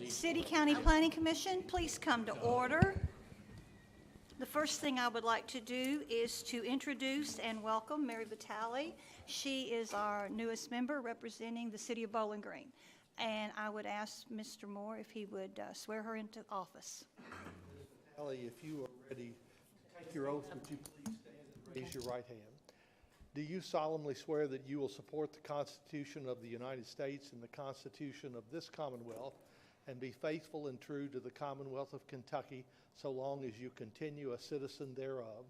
City County Planning Commission, please come to order. The first thing I would like to do is to introduce and welcome Mary Vitale. She is our newest member representing the city of Bowling Green. And I would ask Mr. Moore if he would swear her into office. Ms. Vitale, if you are ready to take your oath, would you please stand and raise your right hand? Do you solemnly swear that you will support the Constitution of the United States and the Constitution of this Commonwealth, and be faithful and true to the Commonwealth of Kentucky so long as you continue a citizen thereof,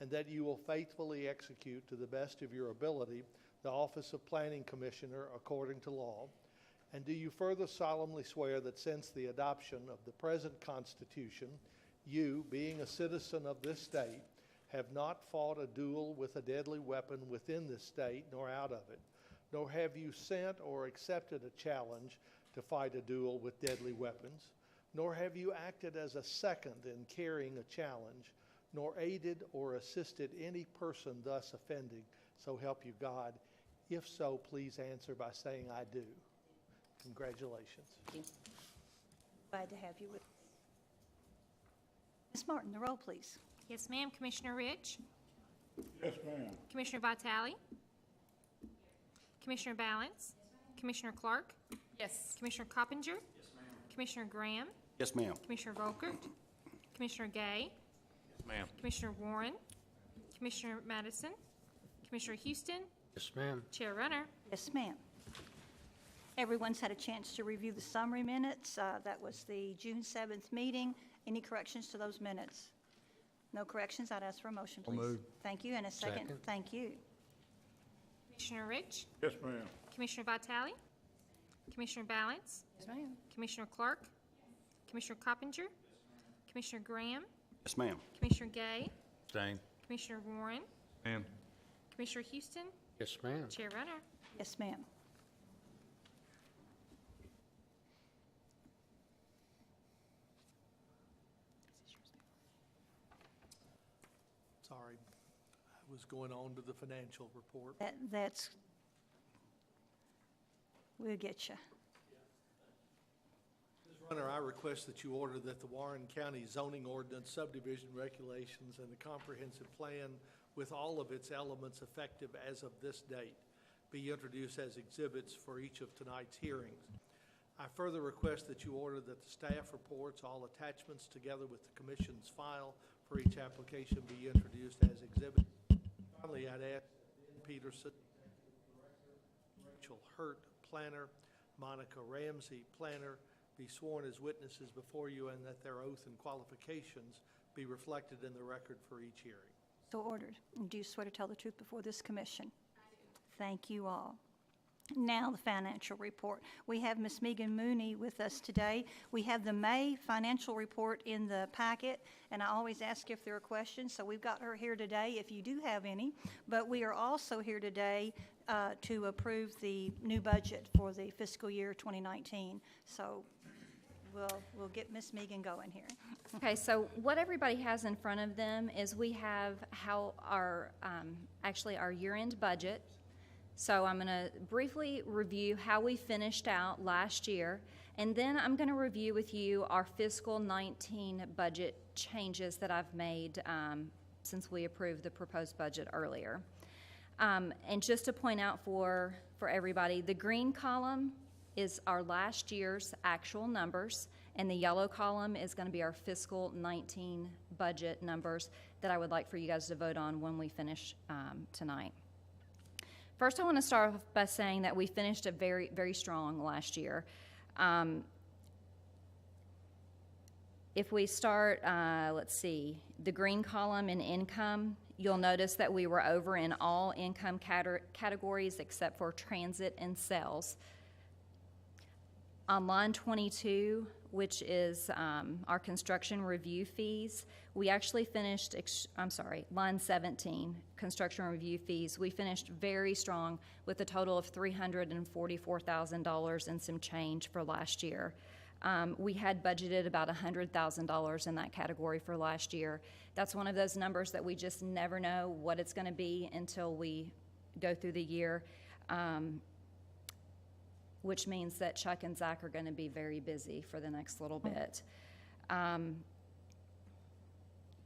and that you will faithfully execute to the best of your ability the office of Planning Commissioner according to law? And do you further solemnly swear that since the adoption of the present Constitution, you, being a citizen of this state, have not fought a duel with a deadly weapon within this state nor out of it, nor have you sent or accepted a challenge to fight a duel with deadly weapons, nor have you acted as a second in carrying a challenge, nor aided or assisted any person thus offending, so help you God? If so, please answer by saying I do. Congratulations. Thank you. Glad to have you with us. Ms. Martin, the roll, please. Yes, ma'am. Commissioner Rich? Yes, ma'am. Commissioner Vitale? Commissioner Balance? Commissioner Clark? Yes. Commissioner Coppinger? Yes, ma'am. Commissioner Graham? Yes, ma'am. Commissioner Volkert? Commissioner Gay? Yes, ma'am. Commissioner Warren? Commissioner Madison? Commissioner Houston? Yes, ma'am. Chair Runner? Yes, ma'am. Everyone's had a chance to review the summary minutes. That was the June 7th meeting. Any corrections to those minutes? No corrections. I'd ask for a motion, please. moved. Thank you. And a second. Second. Thank you. Commissioner Rich? Yes, ma'am. Commissioner Vitale? Commissioner Balance? Yes, ma'am. Commissioner Clark? Commissioner Coppinger? Commissioner Graham? Yes, ma'am. Commissioner Gay? Same. Commissioner Warren? Ma'am. Commissioner Houston? Yes, ma'am. Chair Runner? Yes, ma'am. Sorry, I was going on to the financial report. That's, we'll get you. Ms. Runner, I request that you order that the Warren County zoning ordinance, subdivision regulations, and the comprehensive plan with all of its elements effective as of this date be introduced as exhibits for each of tonight's hearings. I further request that you order that the staff reports, all attachments together with the commission's file for each application be introduced as exhibits. Finally, I'd ask Ben Peterson, Rachel Hurt, planner, Monica Ramsey, planner, be sworn as witnesses before you, and that their oath and qualifications be reflected in the record for each hearing. So ordered. And do you swear to tell the truth before this commission? Thank you all. Now the financial report. We have Ms. Megan Mooney with us today. We have the May financial report in the packet, and I always ask if there are questions, so we've got her here today if you do have any. But we are also here today to approve the new budget for the fiscal year 2019. So we'll get Ms. Megan going here. Okay, so what everybody has in front of them is we have how our, actually our year-end budget. So I'm going to briefly review how we finished out last year, and then I'm going to review with you our fiscal 19 budget changes that I've made since we approved the proposed budget earlier. And just to point out for everybody, the green column is our last year's actual numbers, and the yellow column is going to be our fiscal 19 budget numbers that I would like for you guys to vote on when we finish tonight. First, I want to start off by saying that we finished a very, very strong last year. If we start, let's see, the green column in income, you'll notice that we were over in all income categories except for transit and sales. On line 22, which is our construction review fees, we actually finished, line 17, construction review fees, we finished very strong with a total of $344,000 and some change for last year. We had budgeted about $100,000 in that category for last year. That's one of those numbers that we just never know what it's going to be until we go through the year. which means that Chuck and Zach are going to be very busy for the next little bit.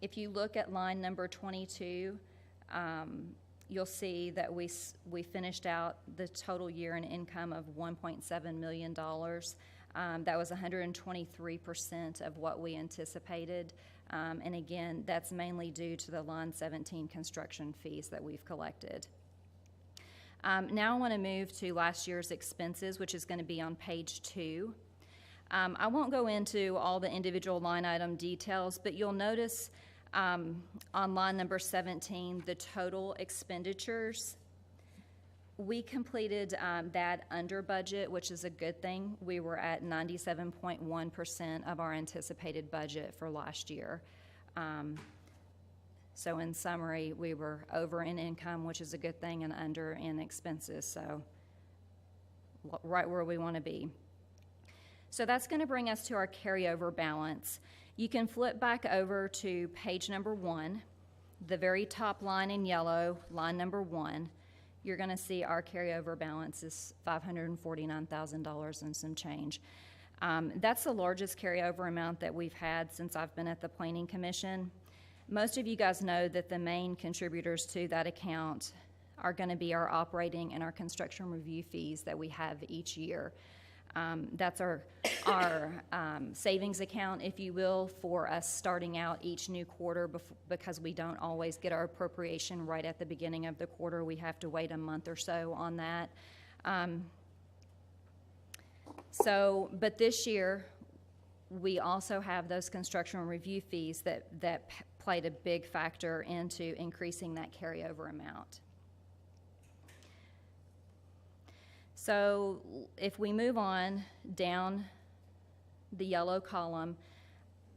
If you look at line number 22, you'll see that we finished out the total year in income of $1.7 million. That was 123% of what we anticipated. And again, that's mainly due to the line 17 construction fees that we've collected. Now I want to move to last year's expenses, which is going to be on page 2. I won't go into all the individual line item details, but you'll notice on line number 17, the total expenditures. We completed that under budget, which is a good thing. We were at 97.1% of our anticipated budget for last year. So in summary, we were over in income, which is a good thing, and under in expenses, so right where we want to be. So that's going to bring us to our carryover balance. You can flip back over to page number 1, the very top line in yellow, line number 1. You're going to see our carryover balance is $549,000 and some change. That's the largest carryover amount that we've had since I've been at the Planning Commission. Most of you guys know that the main contributors to that account are going to be our operating and our construction review fees that we have each year. That's our savings account, if you will, for us starting out each new quarter because we don't always get our appropriation right at the beginning of the quarter. We have to wait a month or so on that. But this year, we also have those construction review fees that played a big factor into increasing that carryover amount. So if we move on down the yellow column,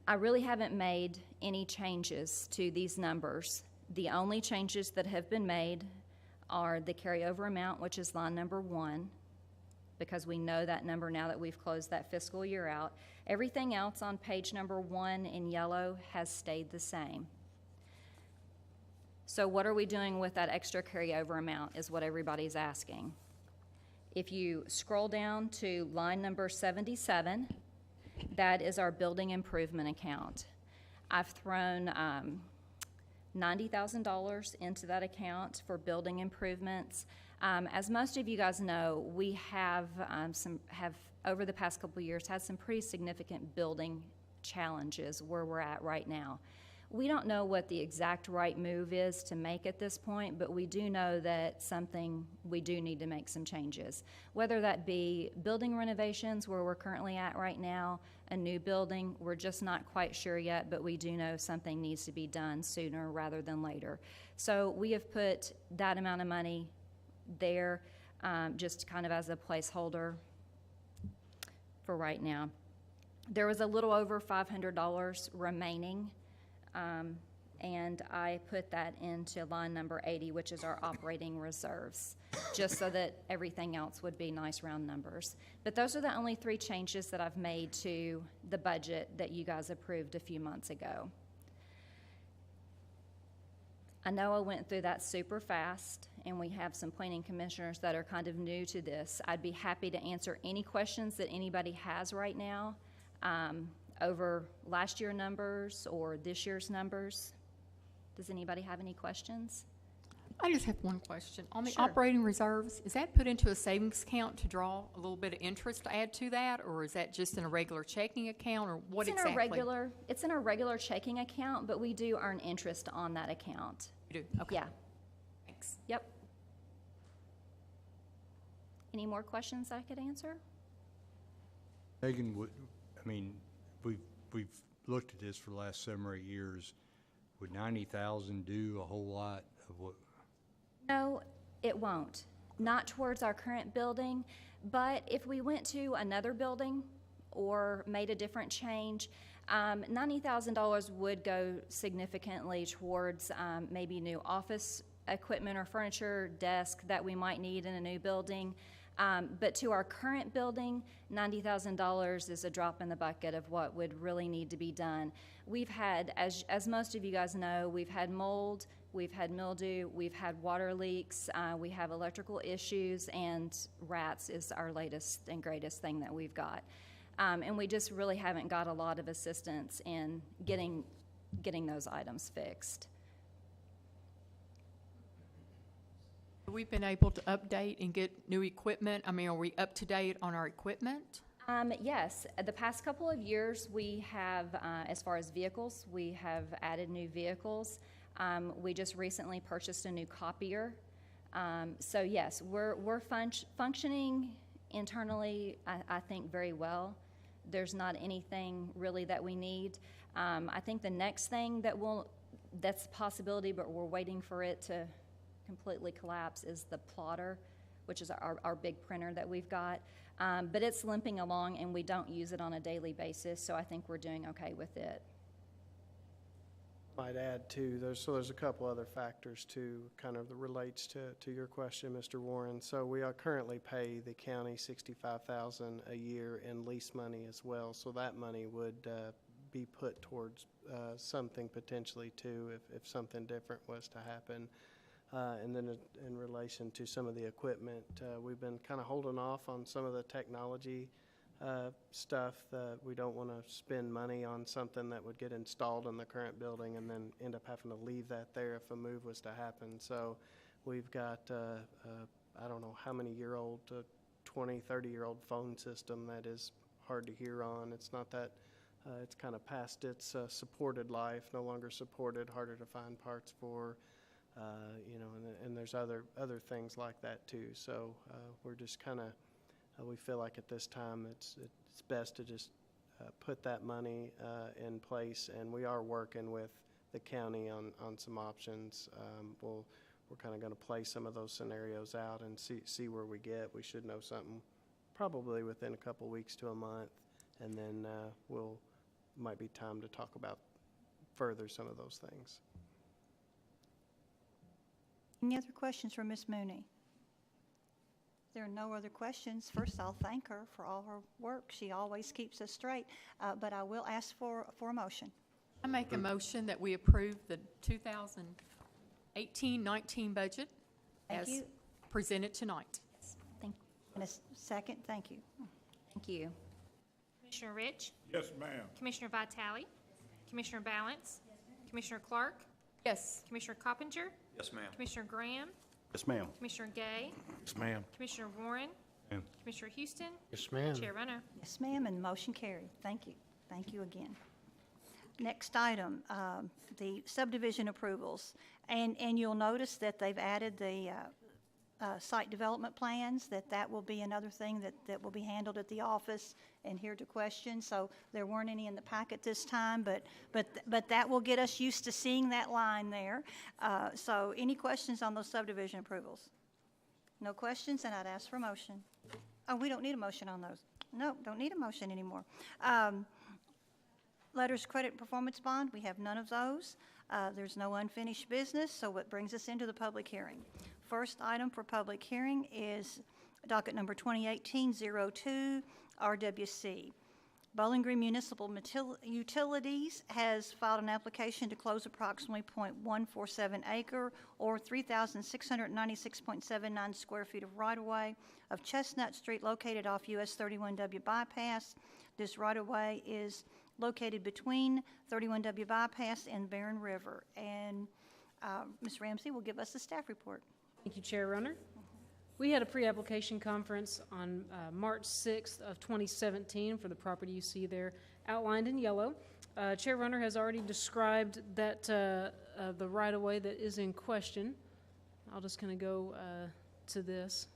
I really haven't made any changes to these numbers. The only changes that have been made are the carryover amount, which is line number 1, because we know that number now that we've closed that fiscal year out. Everything else on page number 1 in yellow has stayed the same. So what are we doing with that extra carryover amount is what everybody's asking. If you scroll down to line number 77, that is our building improvement account. I've thrown $90,000 into that account for building improvements. As most of you guys know, we have over the past couple of years had some pretty significant building challenges where we're at right now. We don't know what the exact right move is to make at this point, but we do know that we do need to make some changes. Whether that be building renovations, where we're currently at right now, a new building, we're just not quite sure yet, but we do know something needs to be done sooner rather than later. So we have put that amount of money there just kind of as a placeholder for right now. There was a little over $500 remaining. And I put that into line number 80, which is our operating reserves, just so that everything else would be nice round numbers. But those are the only 3 changes that I've made to the budget that you guys approved a few months ago. I know I went through that super fast, and we have some planning commissioners that are kind of new to this. I'd be happy to answer any questions that anybody has right now. Over last year's numbers or this year's numbers. Does anybody have any questions? I just have one question. On the Sure. operating reserves, is that put into a savings account to draw a little bit of interest to add to that, or is that just in a regular checking account, or what exactly? It's in a regular checking account, but we do earn interest on that account. You do? Okay. Yeah. Thanks. Yep. Any more questions I could answer? Megan, we've looked at this for the last 7 or 8 years. Would 90,000 do a whole lot of what? No, it won't. Not towards our current building, but if we went to another building or made a different change, $90,000 would go significantly towards maybe new office equipment or furniture, desk that we might need in a new building. But to our current building, $90,000 is a drop in the bucket of what would really need to be done. We've had, as most of you guys know, we've had mold, we've had mildew, we've had water leaks, we have electrical issues, and rats is our latest and greatest thing that we've got. And we just really haven't got a lot of assistance in getting those items fixed. We've been able to update and get new equipment. I mean, are we up to date on our equipment? Yes, the past couple of years, we have, as far as vehicles, we have added new vehicles. We just recently purchased a new copier. So yes, we're functioning internally, I think, very well. There's not anything really that we need. I think the next thing that's a possibility, but we're waiting for it to completely collapse, is the plotter, which is our big printer that we've got. But it's limping along, and we don't use it on a daily basis, so I think we're doing okay with it. Might add too, there's a couple other factors too, kind of that relates to your question, Mr. Warren. So we are currently pay the county $65,000 a year in lease money as well. So that money would be put towards something potentially too, if something different was to happen. And then in relation to some of the equipment, we've been kind of holding off on some of the technology stuff. That we don't want to spend money on something that would get installed in the current building and then end up having to leave that there if a move was to happen. So we've got, I don't know how many year-old, 20, 30-year-old phone system that is hard to hear on. It's not that, it's kind of past its supported life, no longer supported, harder to find parts for. You know, and there's other things like that too. So we're just kind of, we feel like at this time it's best to just put that money in place, and we are working with the county on some options. We're kind of going to play some of those scenarios out and see where we get. We should know something probably within a couple weeks to a month, and then might be time to talk about further some of those things. Any other questions for Ms. Mooney? If there are no other questions, first I'll thank her for all her work. She always keeps us straight, but I will ask for a motion. I make a motion that we approve the 2018-19 budget Thank as you. presented tonight. Thank And a second, thank you. you. Commissioner Rich, Yes, ma'am. Commissioner Vitale, Commissioner Balance, Commissioner Clark, Yes. Commissioner Coppinger, Yes, ma'am. Commissioner Graham, Yes, ma'am. Commissioner Gay, Yes, ma'am. Commissioner Warren, Ma'am. Commissioner Houston, Yes, ma'am. Chair Runner. Yes, ma'am, and motion carried. Thank you. Thank you again. Next item, the subdivision approvals. And you'll notice that they've added the site development plans, that will be another thing that will be handled at the office and here to question. So there weren't any in the packet this time, but that will get us used to seeing that line there. So any questions on those subdivision approvals? No questions, and I'd ask for a motion. Oh, we don't need a motion on those. No, don't need a motion anymore. Letters of credit and performance bond, we have none of those. There's no unfinished business, so it brings us into the public hearing. First item for public hearing is docket number 2018-02, RWC. Bowling Green Municipal Utilities has filed an application to close approximately .147 acre or 3,696.79 square feet of right-of-way of Chestnut Street located off US 31W bypass. This right-of-way is located between 31W bypass and Barron River. And Ms. Ramsey will give us the staff report. Thank you, Chair Runner. We had a pre-application conference on March 6th of 2017 for the property you see there outlined in yellow. Chair Runner has already described that the right-of-way that is in question. I'll just kind of go to this.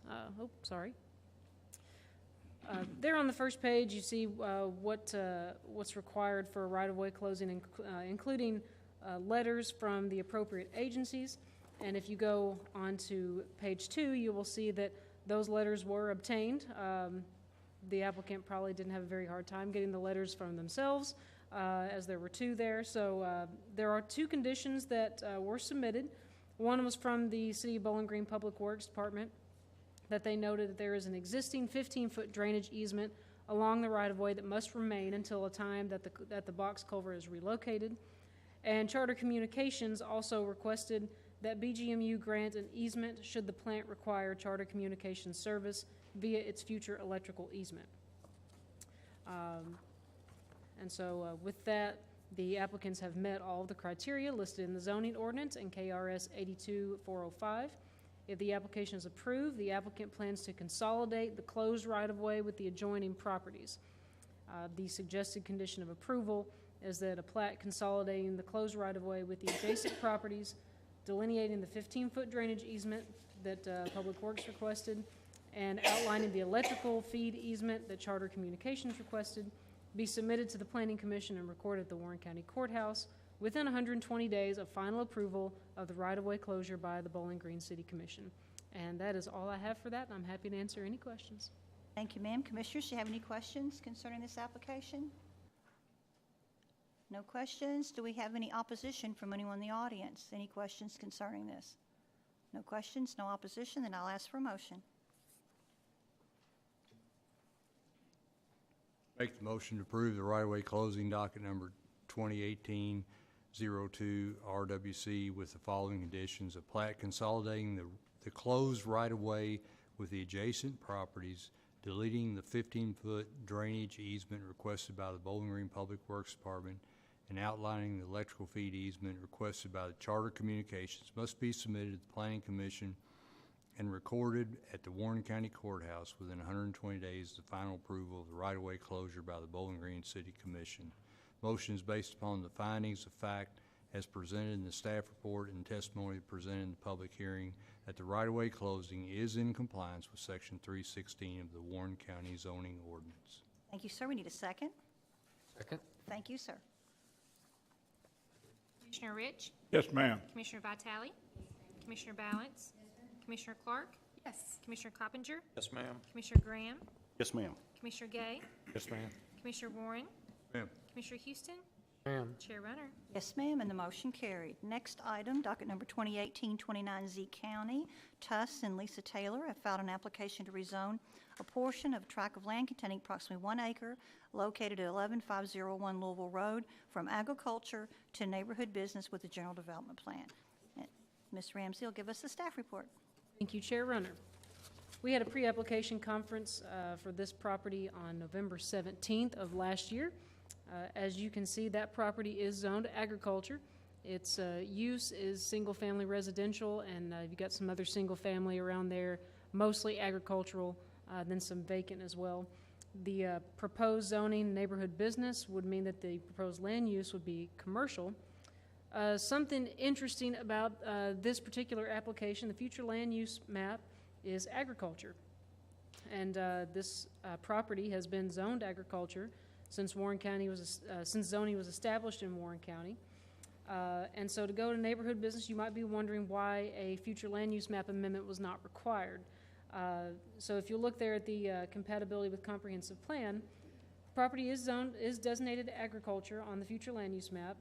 There on the first page, you see what's required for a right-of-way closing, including letters from the appropriate agencies. And if you go on to page 2, you will see that those letters were obtained. The applicant probably didn't have a very hard time getting the letters from themselves, as there were 2 there. So there are 2 conditions that were submitted. One was from the City of Bowling Green Public Works Department. that they noted that there is an existing 15-foot drainage easement along the right-of-way that must remain until a time that the box culvert is relocated. And Charter Communications also requested that BGMU grant an easement should the plant require Charter Communications service via its future electrical easement. And so with that, the applicants have met all of the criteria listed in the zoning ordinance and KRS 82405. If the application is approved, the applicant plans to consolidate the closed right-of-way with the adjoining properties. The suggested condition of approval is that a plat consolidating the closed right-of-way with the adjacent properties, delineating the 15-foot drainage easement that Public Works requested, and outlining the electrical feed easement that Charter Communications requested, be submitted to the Planning Commission and recorded at the Warren County Courthouse within 120 days of final approval of the right-of-way closure by the Bowling Green City Commission. And that is all I have for that, and I'm happy to answer any questions. Thank you, ma'am. Commissioners, do you have any questions concerning this application? No questions? Do we have any opposition from anyone in the audience? Any questions concerning this? No questions, no opposition, then I'll ask for a motion. Make the motion to approve the right-of-way closing docket number 2018-02 RWC with the following conditions: a plat consolidating the closed right-of-way with the adjacent properties, deleting the 15-foot drainage easement requested by the Bowling Green Public Works Department, and outlining the electrical feed easement requested by the Charter Communications must be submitted to the Planning Commission and recorded at the Warren County Courthouse within 120 days of the final approval of the right-of-way closure by the Bowling Green City Commission. Motion is based upon the findings of fact as presented in the staff report and testimony presented in the public hearing that the right-of-way closing is in compliance with Section 316 of the Warren County zoning ordinance. Thank you, sir. We need a second. Second. Thank you, sir. Commissioner Rich? Yes, ma'am. Commissioner Vitale? Commissioner Balance? Commissioner Clark? Yes. Commissioner Coppinger? Yes, ma'am. Commissioner Graham? Yes, ma'am. Commissioner Gay? Yes, ma'am. Commissioner Warren? Ma'am. Commissioner Houston? Ma'am. Chair Runner? Yes, ma'am, and the motion carried. Next item, docket number 2018-29Z County. Tuss and Lisa Taylor have filed an application to rezone a portion of a tract of land containing approximately 1 acre located at 11501 Louisville Road from agriculture to neighborhood business with a general development plan. Ms. Ramsey will give us the staff report. Thank you, Chair Runner. We had a pre-application conference for this property on November 17th of last year. As you can see, that property is zoned agriculture. Its use is single-family residential, and you've got some other single-family around there, mostly agricultural, then some vacant as well. The proposed zoning neighborhood business would mean that the proposed land use would be commercial. Something interesting about this particular application, the future land use map is agriculture. And this property has been zoned agriculture since since zoning was established in Warren County. And so to go to neighborhood business, you might be wondering why a future land use map amendment was not required. So if you look there at the compatibility with comprehensive plan, property is designated agriculture on the future land use map,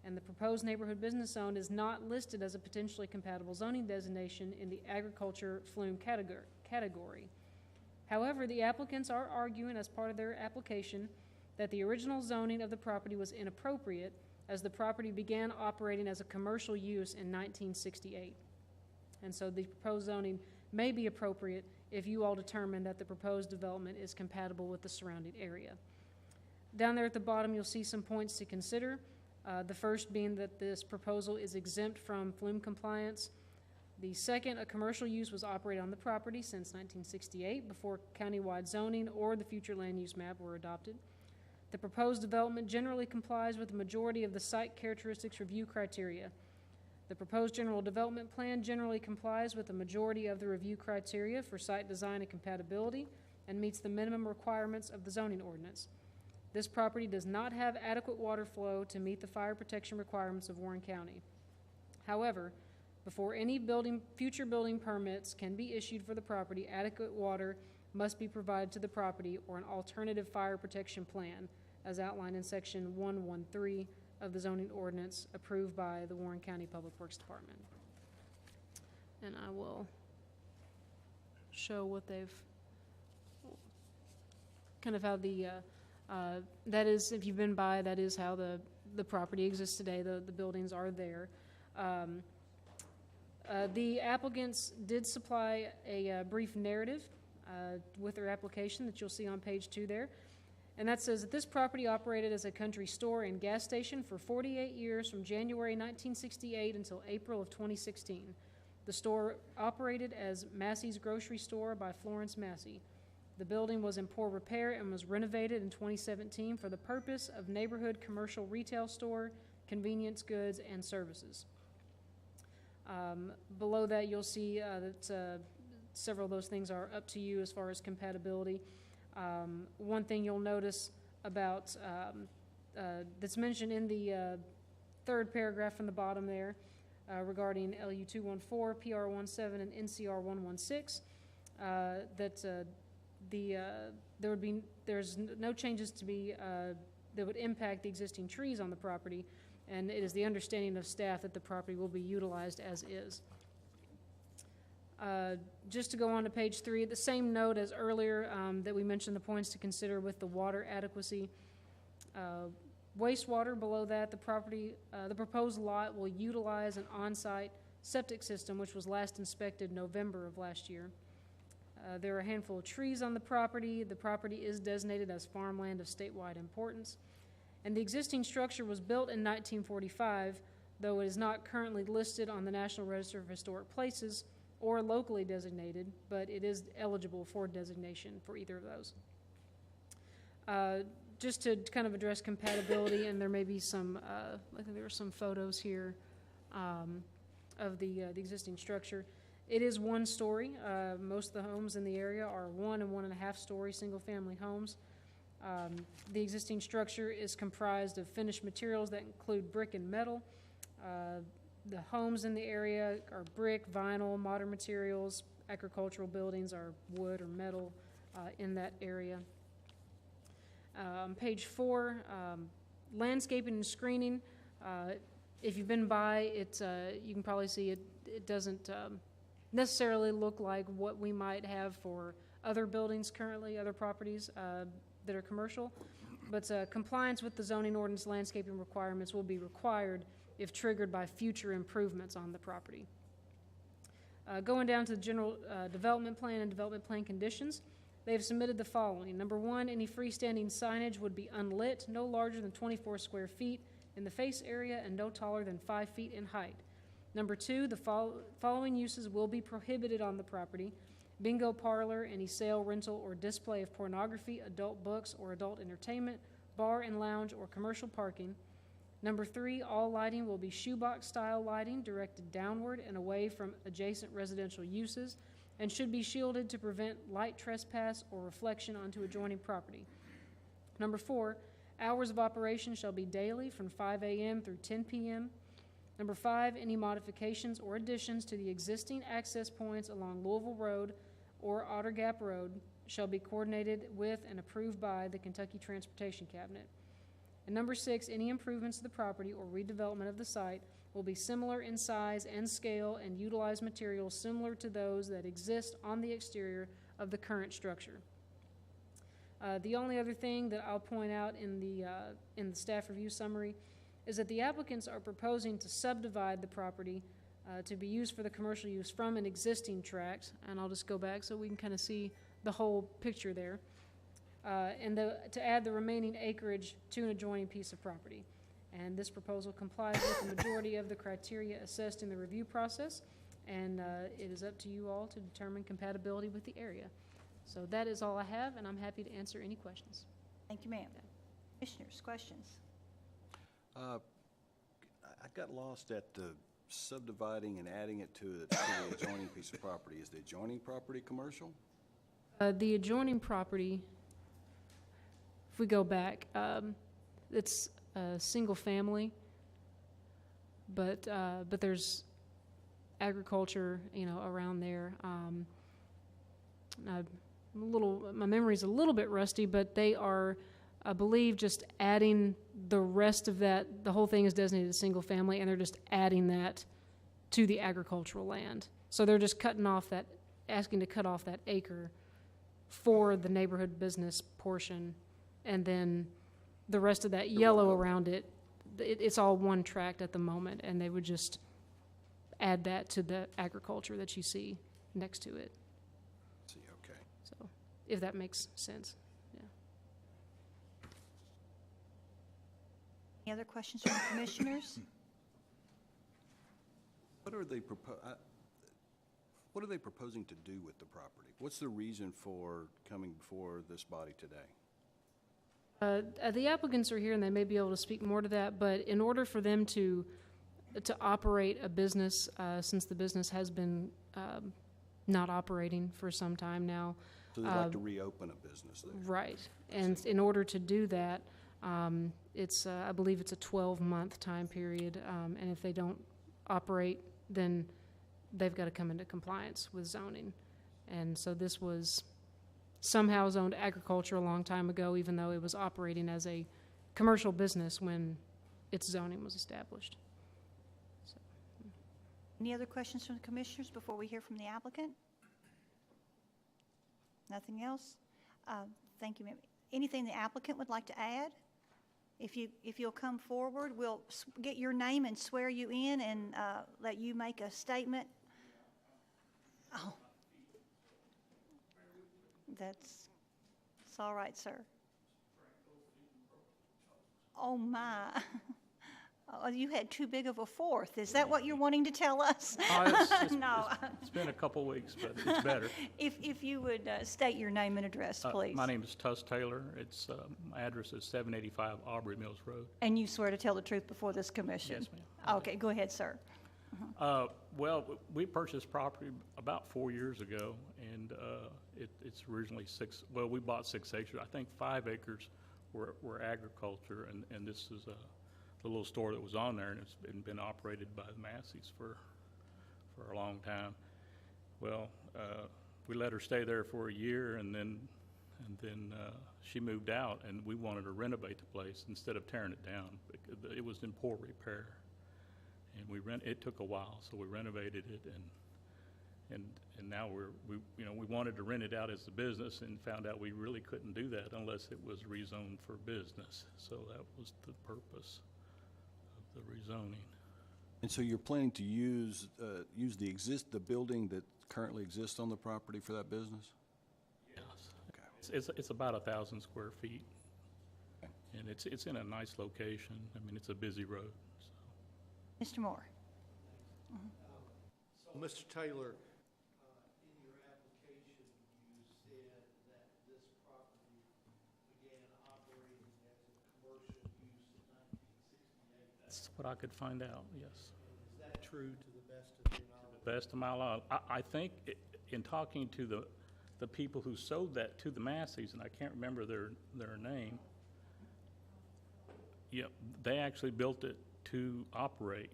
and the proposed neighborhood business zone is not listed as a potentially compatible zoning designation in the agriculture flume category. However, the applicants are arguing as part of their application that the original zoning of the property was inappropriate as the property began operating as a commercial use in 1968. And so the proposed zoning may be appropriate if you all determine that the proposed development is compatible with the surrounding area. Down there at the bottom, you'll see some points to consider. The first being that this proposal is exempt from flume compliance. The second, a commercial use was operated on the property since 1968 before countywide zoning or the future land use map were adopted. The proposed development generally complies with the majority of the site characteristics review criteria. The proposed general development plan generally complies with the majority of the review criteria for site design and compatibility and meets the minimum requirements of the zoning ordinance. This property does not have adequate water flow to meet the fire protection requirements of Warren County. However, before any future building permits can be issued for the property, adequate water must be provided to the property or an alternative fire protection plan, as outlined in Section 113 of the zoning ordinance approved by the Warren County Public Works Department. And I will show what they've, kind of how the, that is, if you've been by, that is how the property exists today. The buildings are there. The applicants did supply a brief narrative with their application that you'll see on page 2 there. And that says that this property operated as a country store and gas station for 48 years from January 1968 until April of 2016. The store operated as Massey's Grocery Store by Florence Massey. The building was in poor repair and was renovated in 2017 for the purpose of neighborhood commercial retail store, convenience goods, and services. Below that, you'll see that several of those things are up to you as far as compatibility. One thing you'll notice about that's mentioned in the third paragraph from the bottom there regarding LU 214, PR 17, and NCR 116, that there's no changes to be that would impact the existing trees on the property, and it is the understanding of staff that the property will be utilized as is. Just to go on to page 3, the same note as earlier that we mentioned the points to consider with the water adequacy. Wastewater below that, the proposed lot will utilize an on-site septic system which was last inspected November of last year. There are a handful of trees on the property. The property is designated as farmland of statewide importance. And the existing structure was built in 1945, though it is not currently listed on the National Register of Historic Places or locally designated, but it is eligible for designation for either of those. Just to kind of address compatibility, and there may be some, I think there are some photos here of the existing structure. It is one story. Most of the homes in the area are 1 and 1.5 story single-family homes. The existing structure is comprised of finished materials that include brick and metal. The homes in the area are brick, vinyl, modern materials. Agricultural buildings are wood or metal in that area. Page 4, landscaping and screening. If you've been by it, you can probably see it doesn't necessarily look like what we might have for other buildings currently, other properties that are commercial. But compliance with the zoning ordinance landscaping requirements will be required if triggered by future improvements on the property. Going down to the general development plan and development plan conditions, they have submitted the following. Number 1, any freestanding signage would be unlit, no larger than 24 square feet in the face area and no taller than 5 feet in height. Number 2, the following uses will be prohibited on the property: bingo parlor, any sale, rental, or display of pornography, adult books, or adult entertainment, bar and lounge, or commercial parking. Number 3, all lighting will be shoebox-style lighting directed downward and away from adjacent residential uses and should be shielded to prevent light trespass or reflection onto adjoining property. Number 4, hours of operation shall be daily from 5 a.m. through 10 p.m. Number 5, any modifications or additions to the existing access points along Louisville Road or Otter Gap Road shall be coordinated with and approved by the Kentucky Transportation Cabinet. And number 6, any improvements to the property or redevelopment of the site will be similar in size and scale and utilize materials similar to those that exist on the exterior of the current structure. The only other thing that I'll point out in the staff review summary is that the applicants are proposing to subdivide the property to be used for the commercial use from an existing tract, and I'll just go back so we can kind of see the whole picture there, and to add the remaining acreage to an adjoining piece of property. And this proposal complies with the majority of the criteria assessed in the review process, and it is up to you all to determine compatibility with the area. So that is all I have, and I'm happy to answer any questions. Thank you, ma'am. Commissioners, questions? I got lost at the subdividing and adding it to the adjoining piece of property. Is the adjoining property commercial? The adjoining property, if we go back, it's a single family, but there's agriculture, around there. My memory's a little bit rusty, but they are, I believe, just adding the rest of that. The whole thing is designated as single family, and they're just adding that to the agricultural land. So they're just cutting off that asking to cut off that acre for the neighborhood business portion, and then the rest of that yellow around it, it's all one tract at the moment, and they would just add that to the agriculture that you see next to it. See, okay. So, if that makes sense, yeah. Any other questions from the commissioners? What are they what are they proposing to do with the property? What's the reason for coming before this body today? The applicants are here, and they may be able to speak more to that, but in order for them to operate a business, since the business has been not operating for some time now. So they'd like to reopen a business there? Right. And in order to do that, it's, I believe it's a 12-month time period, and if they don't operate, then they've got to come into compliance with zoning. And so this was somehow zoned agriculture a long time ago, even though it was operating as a commercial business when its zoning was established. Any other questions from the commissioners before we hear from the applicant? Nothing else? Thank you, ma'am. Anything the applicant would like to add? If you'll come forward, we'll get your name and swear you in and let you make a statement. Oh. It's all right, sir. Oh, my. Oh, you had too big of a fourth. Is that what you're wanting to tell us? No. It's been a couple weeks, but it's better. If you would state your name and address, please. My name is Tuss Taylor. It's, my address is 785 Aubrey Mills Road. And you swear to tell the truth before this commission? Yes, ma'am. Okay, go ahead, sir. Well, we purchased property about 4 years ago, and it's originally we bought 6 acres. I think 5 acres were agriculture, and this is the little store that was on there, and it's been operated by the Masseys for a long time. Well, we let her stay there for a year, and then she moved out, and we wanted to renovate the place instead of tearing it down. It was in poor repair, and it took a while, so we renovated it, and now we wanted to rent it out as a business, and found out we really couldn't do that unless it was rezoned for business. So that was the purpose of the rezoning. And so you're planning to use the building that currently exists on the property for that business? Yes. Okay. It's about 1,000 square feet, okay. And it's in a nice location. I mean, it's a busy road. So. Mr. Moore. So, Mr. Taylor, in your application, you said that this property began operating as a commercial use in 1968. That's what I could find out, yes. Is that true to the best of your knowledge? To the best of my knowledge. I think in talking to the people who sold that to the Masseys, and I can't remember their name, yeah, they actually built it to operate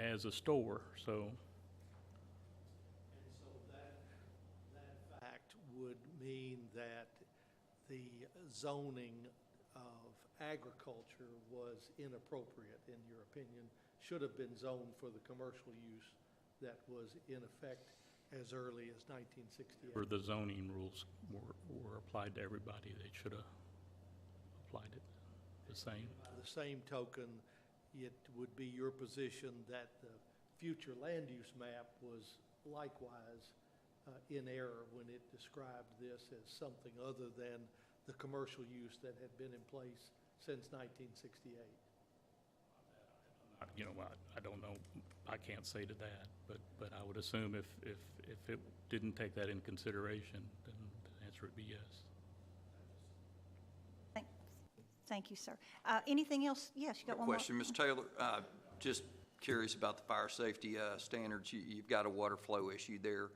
as a store, so. And so that fact would mean that the zoning of agriculture was inappropriate, in your opinion, should have been zoned for the commercial use that was in effect as early as 1968. Where the zoning rules were applied to everybody, they should have applied it the same. By the same token, it would be your position that the future land use map was likewise in error when it described this as something other than the commercial use that had been in place since 1968. I don't know. I can't say to that, but I would assume if it didn't take that in consideration, then the answer would be yes. Thank you, sir. Anything else? Yes, you got one more. Question, Ms. Taylor. Just curious about the fire safety standards. You've got a water flow issue there.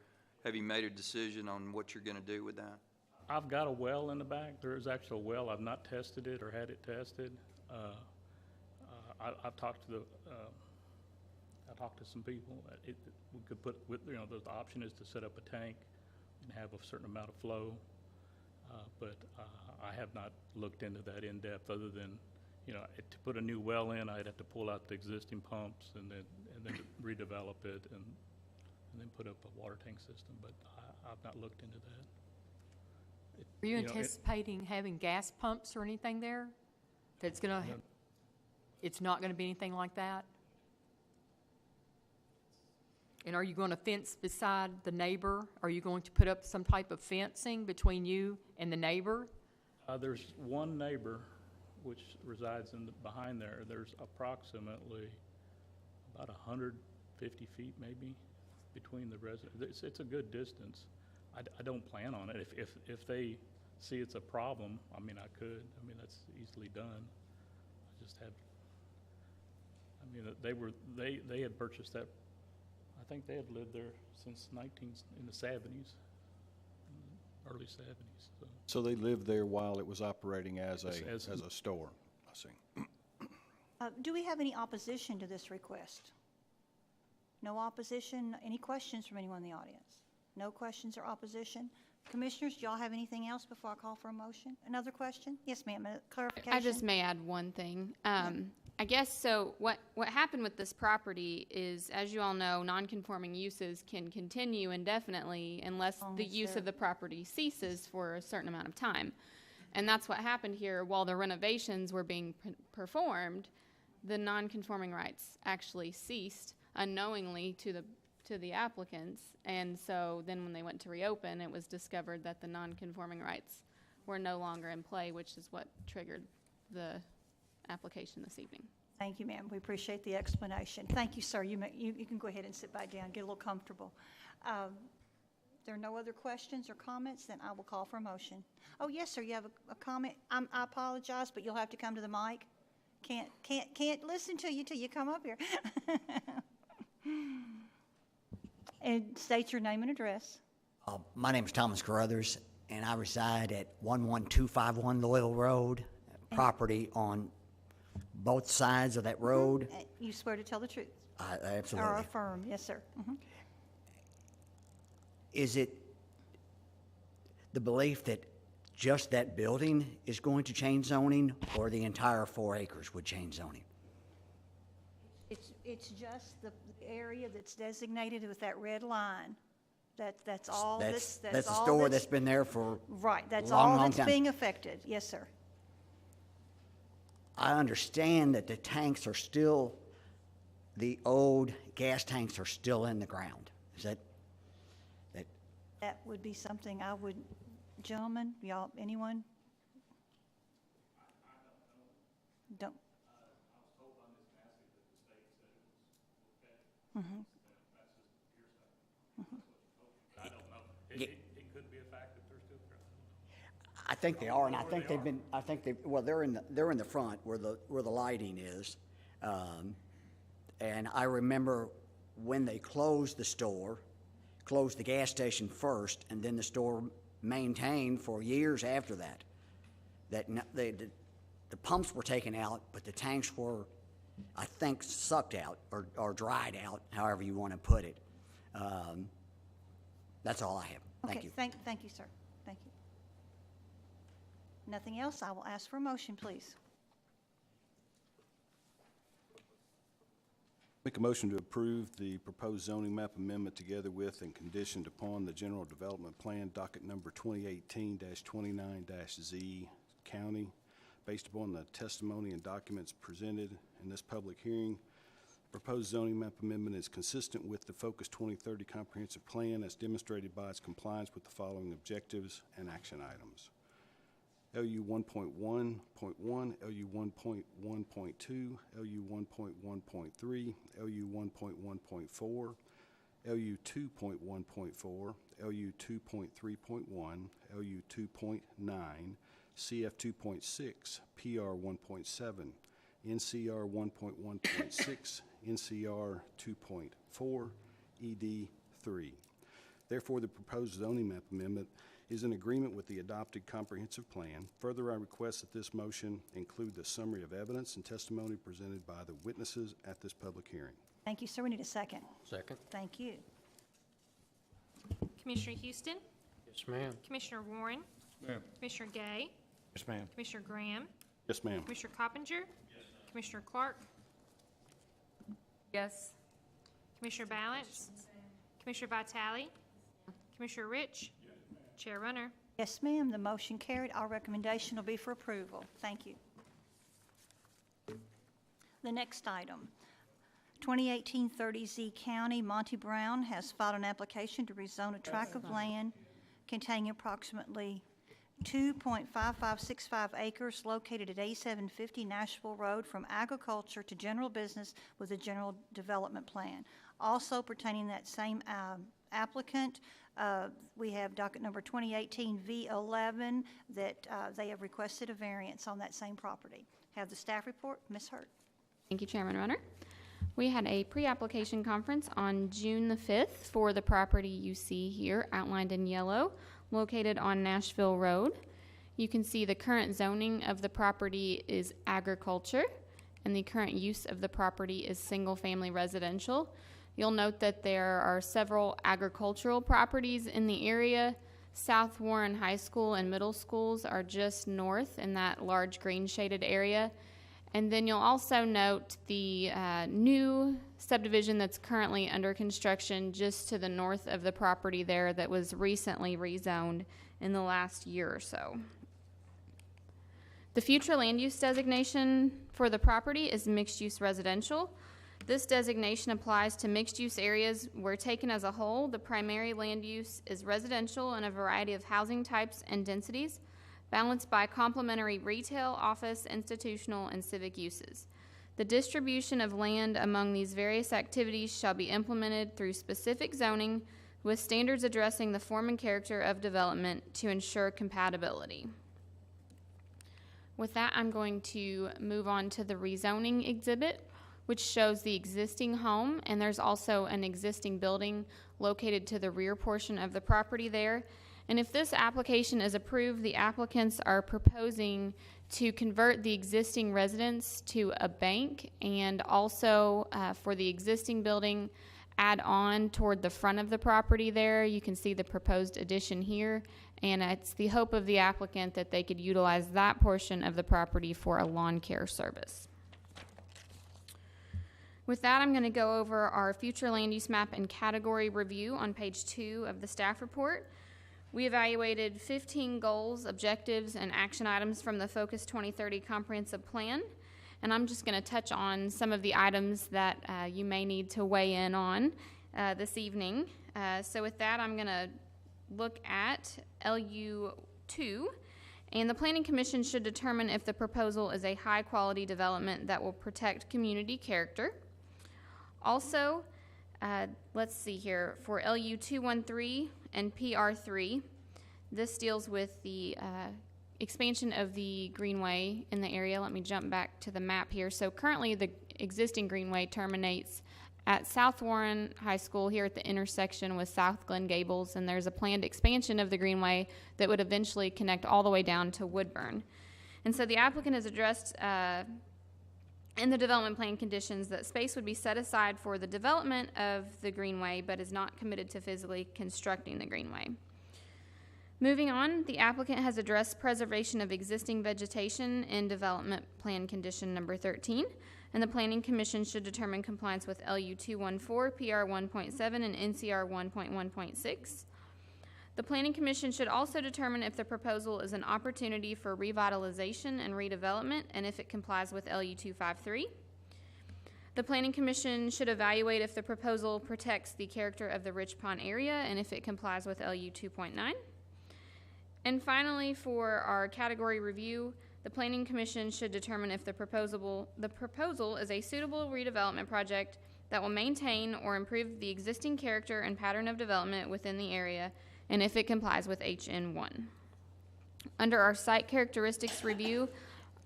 Have you made a decision on what you're going to do with that? I've got a well in the back. There is actually a well. I've not tested it or had it tested. I've talked to some people. We could put, the option is to set up a tank and have a certain amount of flow. But I have not looked into that in depth, other than, to put a new well in, I'd have to pull out the existing pumps and then redevelop it, and then put up a water tank system, but I've not looked into that. Are you You know, it- anticipating having gas pumps or anything there? That's gonna, No. it's not gonna be anything like that? And are you gonna fence beside the neighbor? Are you going to put up some type of fencing between you and the neighbor? There's one neighbor which resides behind there. There's approximately about 150 feet maybe between the residents. It's a good distance. I don't plan on it. If they see it's a problem, I mean, I could. I mean, that's easily done. I just have, I mean, they had purchased that, I think they had lived there since in the 70s, early 70s, so. So they lived there while it was operating as As- a store, I see. Do we have any opposition to this request? No opposition? Any questions from anyone in the audience? No questions or opposition? Commissioners, do y'all have anything else before I call for a motion? Another question? Yes, ma'am, a clarification? I just may add one thing. I guess so what happened with this property is, as you all know, non-conforming uses can continue indefinitely unless the use of the property ceases for a certain amount of time. And that's what happened here. While the renovations were being performed, the non-conforming rights actually ceased unknowingly to the applicants. And so then when they went to reopen, it was discovered that the non-conforming rights were no longer in play, which is what triggered the application this evening. Thank you, ma'am. We appreciate the explanation. Thank you, sir. You can go ahead and sit back down, get a little comfortable. There are no other questions or comments, then I will call for a motion. Oh, yes, sir, you have a comment? I apologize, but you'll have to come to the mic. Can't listen to you till you come up here. And state your name and address. My name is Thomas Carruthers, and I reside at 11251 Loyal Road, property on both sides of that road. You swear to tell the truth? Absolutely. Or affirm, yes, sir. Mhm. Is it the belief that just that building is going to change zoning, or the entire 4 acres would change zoning? It's just the area that's designated with that red line. That's all this, That's a all store that's been there for right, that's a long, all long that's time. being affected. Yes, sir. I understand that the tanks are still, the old gas tanks are still in the ground. Is that That would be something I would, gentlemen, y'all, anyone? Don't. Mhm. I don't know. It could be a fact that they're still growing. I think they are, and I think they've been. I think they. Well, they're in the front where the lighting is, and I remember when they closed the store, closed the gas station first, and then the store maintained for years after that. The pumps were taken out, but the tanks were, I think, sucked out or dried out, however you want to put it. That's all I have. Thank you. Thank you, sir. Thank you. Nothing else? I will ask for a motion, please. Make a motion to approve the proposed zoning map amendment together with and conditioned upon the general development plan docket number 2018-29-Z county. Based upon the testimony and documents presented in this public hearing, proposed zoning map amendment is consistent with the Focus 2030 comprehensive plan as demonstrated by its compliance with the following objectives and action items. LU 1.1.1, LU 1.1.2, LU 1.1.3, LU 1.1.4, LU 2.1.4, LU 2.3.1, LU 2.9, CF 2.6, PR 1.7, NCR 1.1.6, NCR 2.4, ED 3. Therefore, the proposed zoning map amendment is in agreement with the adopted comprehensive plan. Further, I request that this motion include the summary of evidence and testimony presented by the witnesses at this public hearing. Thank you, sir. We need a second. Second. Thank you. Commissioner Houston, Yes, ma'am. Commissioner Warren, Ma'am. Commissioner Gay, Yes, ma'am. Commissioner Graham, Yes, ma'am. Commissioner Coppinger, Commissioner Clark, Yes. Commissioner Balance, Commissioner Vitale? Commissioner Rich? Chair Runner? Yes, ma'am, the motion carried. Our recommendation will be for approval. Thank you. The next item, 2018-30Z County, Monty Brown has filed an application to rezone a tract of land containing approximately 2.5565 acres located at 8750 Nashville Road from agriculture to general business with a general development plan. Also pertaining that same applicant, we have docket number 2018-V11 that they have requested a variance on that same property. Have the staff report. Ms. Hurt. Thank you, Chairman Runner. We had a pre-application conference on June the 5th for the property you see here outlined in yellow, located on Nashville Road. You can see the current zoning of the property is agriculture, and the current use of the property is single-family residential. You'll note that there are several agricultural properties in the area. South Warren High School and middle schools are just north in that large green shaded area. And then you'll also note the new subdivision that's currently under construction just to the north of the property there that was recently rezoned in the last year or so. The future land use designation for the property is mixed-use residential. This designation applies to mixed-use areas where, taken as a whole, the primary land use is residential in a variety of housing types and densities, balanced by complementary retail, office, institutional, and civic uses. The distribution of land among these various activities shall be implemented through specific zoning with standards addressing the form and character of development to ensure compatibility. With that, I'm going to move on to the rezoning exhibit, which shows the existing home, and there's also an existing building located to the rear portion of the property there. And if this application is approved, the applicants are proposing to convert the existing residence to a bank, and also for the existing building, add on toward the front of the property there. You can see the proposed addition here, and it's the hope of the applicant that they could utilize that portion of the property for a lawn care service. With that, I'm going to go over our future land use map and category review on page 2 of the staff report. We evaluated 15 goals, objectives, and action items from the Focus 2030 Comprehensive Plan, and I'm just going to touch on some of the items that you may need to weigh in on this evening. So with that, I'm going to look at LU2, and the Planning Commission should determine if the proposal is a high-quality development that will protect community character. Also, let's see here, for LU213 and PR3, this deals with the expansion of the greenway in the area. Let me jump back to the map here. So currently the existing greenway terminates at South Warren High School here at the intersection with South Glen Gables, and there's a planned expansion of the greenway that would eventually connect all the way down to Woodburn. And so the applicant has addressed in the development plan conditions that space would be set aside for the development of the greenway, but is not committed to physically constructing the greenway. Moving on, the applicant has addressed preservation of existing vegetation in development plan condition number 13, and the Planning Commission should determine compliance with LU 214, PR 1.7, and NCR 1.1.6. The Planning Commission should also determine if the proposal is an opportunity for revitalization and redevelopment, and if it complies with LU 253. The Planning Commission should evaluate if the proposal protects the character of the Rich Pond area, and if it complies with LU 2.9. And finally, for our category review, the Planning Commission should determine if the proposal is a suitable redevelopment project that will maintain or improve the existing character and pattern of development within the area, and if it complies with HN1. Under our site characteristics review,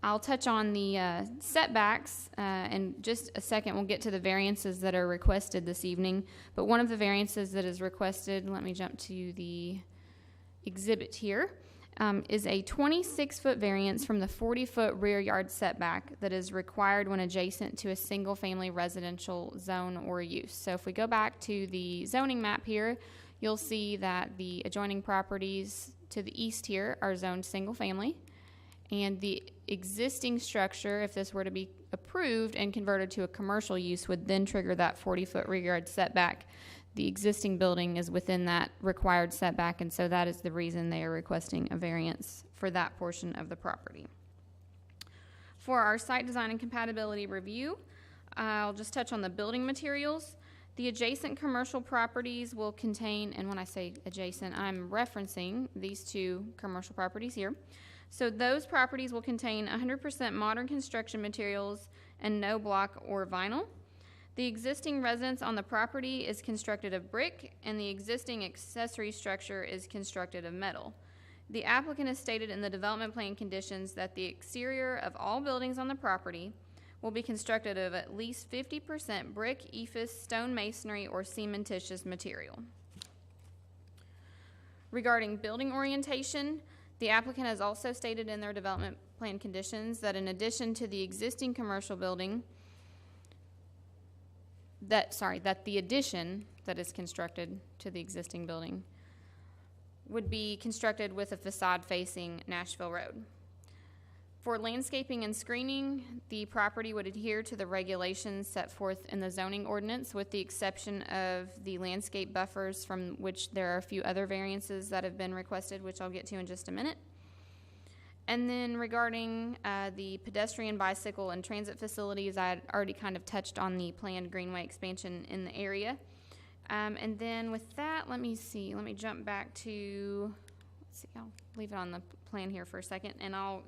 I'll touch on the setbacks in just a second. We'll get to the variances that are requested this evening, but one of the variances that is requested, let me jump to the exhibit here, is a 26-foot variance from the 40-foot rear yard setback that is required when adjacent to a single-family residential zone or use. So if we go back to the zoning map here, you'll see that the adjoining properties to the east here are zoned single-family, and the existing structure, if this were to be approved and converted to a commercial use, would then trigger that 40-foot rear yard setback the existing building is within that required setback, and so that is the reason they are requesting a variance for that portion of the property. For our site design and compatibility review, I'll just touch on the building materials. The adjacent commercial properties will contain, and when I say adjacent, I'm referencing these two commercial properties here. So those properties will contain 100% modern construction materials and no block or vinyl. The existing residence on the property is constructed of brick, and the existing accessory structure is constructed of metal. The applicant has stated in the development plan conditions that the exterior of all buildings on the property will be constructed of at least 50% brick, ephes, stone masonry, or cementitious material. Regarding building orientation, the applicant has also stated in their development plan conditions that in addition to the existing commercial building, that the addition that is constructed to the existing building would be constructed with a facade facing Nashville Road. For landscaping and screening, the property would adhere to the regulations set forth in the zoning ordinance, with the exception of the landscape buffers, from which there are a few other variances that have been requested, which I'll get to in just a minute. And then regarding the pedestrian, bicycle, and transit facilities, I had already kind of touched on the planned greenway expansion in the area. And then with that, let me jump back to, I'll leave it on the plan here for a second, and I'll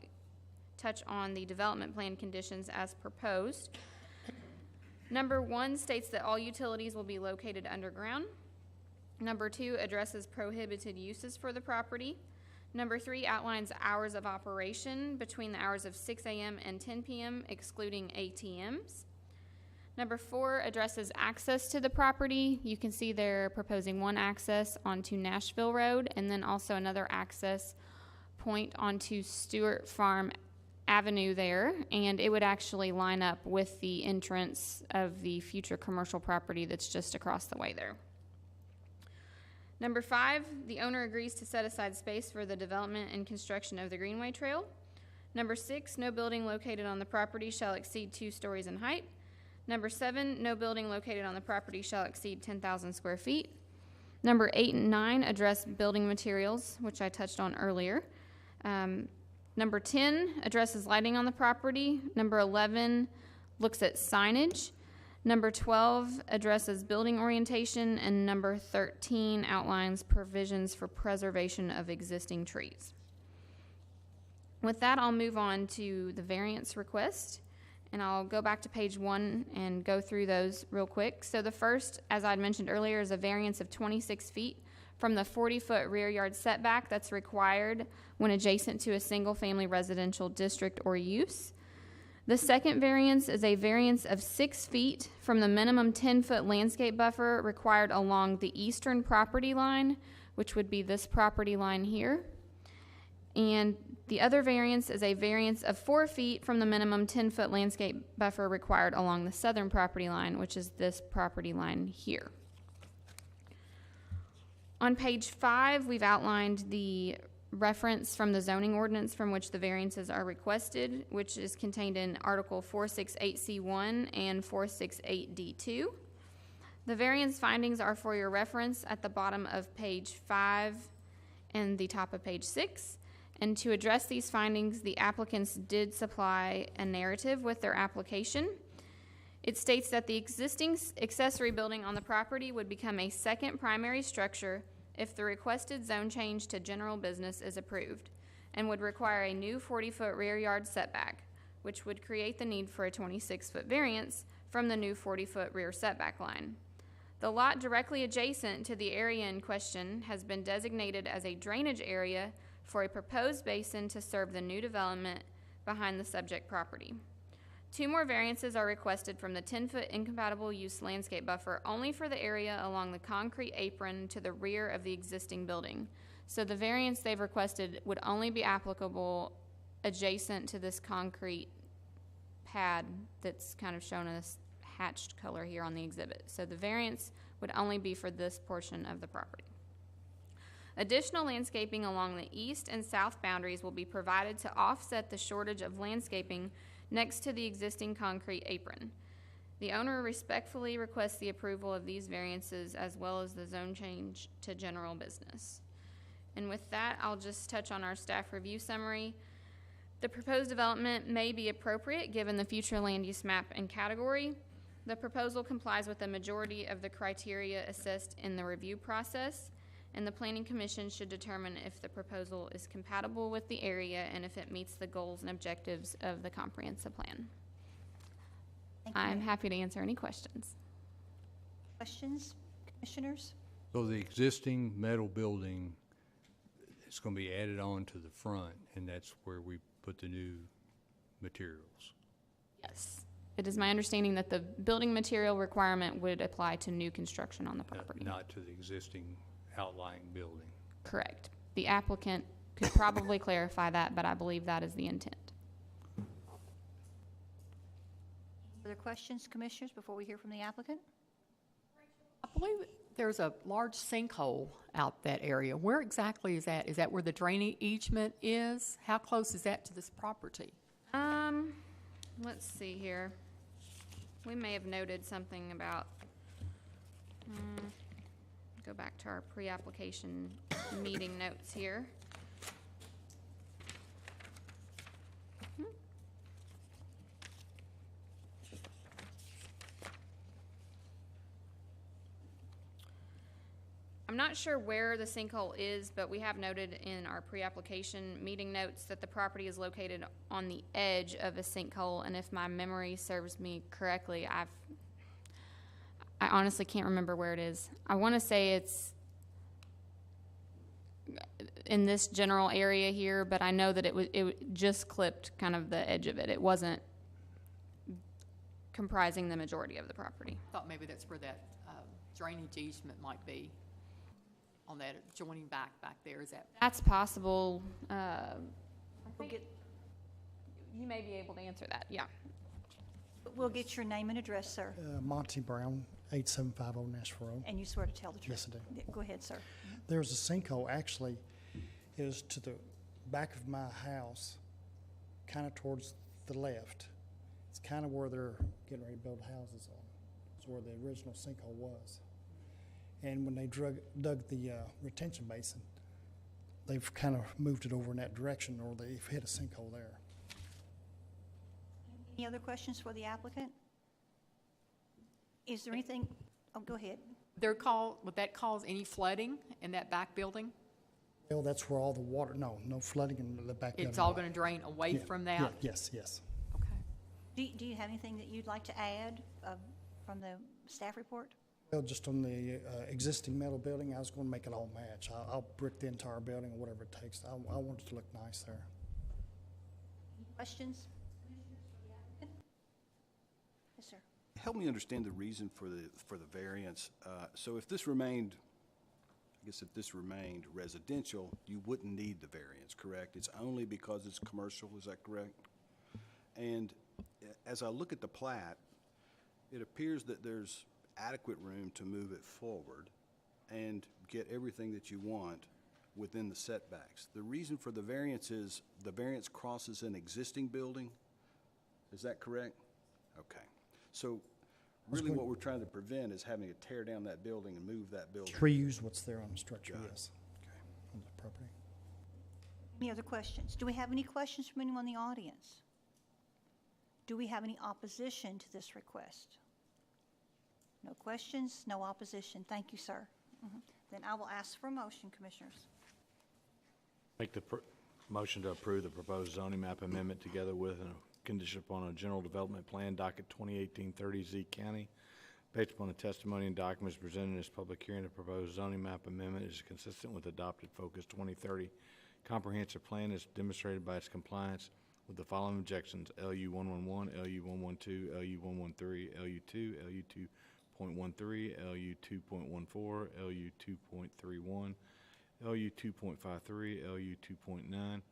touch on the development plan conditions as proposed. Number 1 states that all utilities will be located underground. Number 2 addresses prohibited uses for the property. Number 3 outlines hours of operation between the hours of 6 a.m. and 10 p.m., excluding ATMs. Number 4 addresses access to the property. You can see they're proposing one access onto Nashville Road, and then also another access point onto Stewart Farm Avenue there, and it would actually line up with the entrance of the future commercial property that's just across the way there. Number 5, the owner agrees to set aside space for the development and construction of the Greenway Trail. Number 6, no building located on the property shall exceed 2 stories in height. Number 7, no building located on the property shall exceed 10,000 square feet. Number 8 and 9 address building materials, which I touched on earlier. Number 10 addresses lighting on the property. Number 11 looks at signage. Number 12 addresses building orientation, and number 13 outlines provisions for preservation of existing trees. With that, I'll move on to the variance request, and I'll go back to page 1 and go through those real quick. So the first, as I'd mentioned earlier, is a variance of 26 feet from the 40-foot rear yard setback that's required when adjacent to a single-family residential district or use. The second variance is a variance of 6 feet from the minimum 10-foot landscape buffer required along the eastern property line, which would be this property line here. And the other variance is a variance of 4 feet from the minimum 10-foot landscape buffer required along the southern property line, which is this property line here. On page 5, we've outlined the reference from the zoning ordinance from which the variances are requested, which is contained in Article 468C1 and 468D2. The variance findings are for your reference at the bottom of page 5 and the top of page 6. And to address these findings, the applicants did supply a narrative with their application. It states that the existing accessory building on the property would become a second primary structure if the requested zone change to general business is approved, and would require a new 40-foot rear yard setback, which would create the need for a 26-foot variance from the new 40-foot rear setback line. The lot directly adjacent to the area in question has been designated as a drainage area for a proposed basin to serve the new development behind the subject property. 2 more variances are requested from the 10-foot incompatible use landscape buffer only for the area along the concrete apron to the rear of the existing building. So the variance they've requested would only be applicable adjacent to this concrete pad that's kind of shown in this hatched color here on the exhibit. So the variance would only be for this portion of the property. Additional landscaping along the east and south boundaries will be provided to offset the shortage of landscaping next to the existing concrete apron. The owner respectfully requests the approval of these variances as well as the zone change to general business. And with that, I'll just touch on our staff review summary. The proposed development may be appropriate given the future land use map and category. The proposal complies with the majority of the criteria assessed in the review process, and the Planning Commission should determine if the proposal is compatible with the area and if it meets the goals and objectives of the comprehensive plan. I'm happy to answer any questions. Questions, commissioners? So the existing metal building is going to be added on to the front, and that's where we put the new materials. Yes. It is my understanding that the building material requirement would apply to new construction on the property. Not to the existing outlying building. Correct. The applicant could probably clarify that, but I believe that is the intent. Other questions, commissioners, before we hear from the applicant? I believe there's a large sinkhole out that area. Where exactly is that? Is that where the drainage easement is? How close is that to this property? Let's see here. We may have noted something about, go back to our pre-application meeting notes here. I'm not sure where the sinkhole is, but we have noted in our pre-application meeting notes that the property is located on the edge of a sinkhole, and if my memory serves me correctly, I honestly can't remember where it is. I want to say it's in this general area here, but I know that it just clipped kind of the edge of it. It wasn't comprising the majority of the property. I thought maybe that's where that drainage easement might be, on that joining back there. Is that? That's possible. We'll get, You may be able to answer that, yeah. we'll get your name and address, sir. Monty Brown, 8750 Nashville Road. And you swear to tell the truth? Yes, I do. Yeah, go ahead, sir. There's a sinkhole, actually, is to the back of my house, kind of towards the left. It's kind of where they're getting ready to build houses on. It's where the original sinkhole was. And when they dug the retention basin, they've kind of moved it over in that direction, or they've hit a sinkhole there. Any other questions for the applicant? Is there anything, oh, go ahead. Would that cause any flooding in that back building? Well, that's where all the water, no flooding in the back. It's all going to drain away from that? Yeah, yes. Okay. Do you have anything that you'd like to add from the staff report? Well, just on the existing metal building, I was going to make it all match. I'll brick the entire building or whatever it takes. I want it to look nice there. Any questions? Yes, sir. Help me understand the reason for the variance. So if this remained residential, you wouldn't need the variance, correct? It's only because it's commercial, is that correct? And as I look at the plat, it appears that there's adequate room to move it forward and get everything that you want within the setbacks. The reason for the variance is the variance crosses an existing building. Is that correct? Okay. So really what we're trying to prevent is having to tear down that building and move that building. Reuse what's there on the structure, yes. Okay. On the property. Any other questions? Do we have any questions from anyone in the audience? Do we have any opposition to this request? No questions, no opposition. Thank you, sir. Then I will ask for a motion, commissioners. Make the motion to approve the proposed zoning map amendment together with a condition upon a general development plan, docket 2018-30 Z County. Based upon the testimony and documents presented in this public hearing, the proposed zoning map amendment is consistent with adopted Focus 2030 comprehensive plan as demonstrated by its compliance with the following objections: LU 111, LU 112, LU 113, LU 2, LU 2.13, LU 2.14, LU 2.31, LU 2.53, LU 2.9,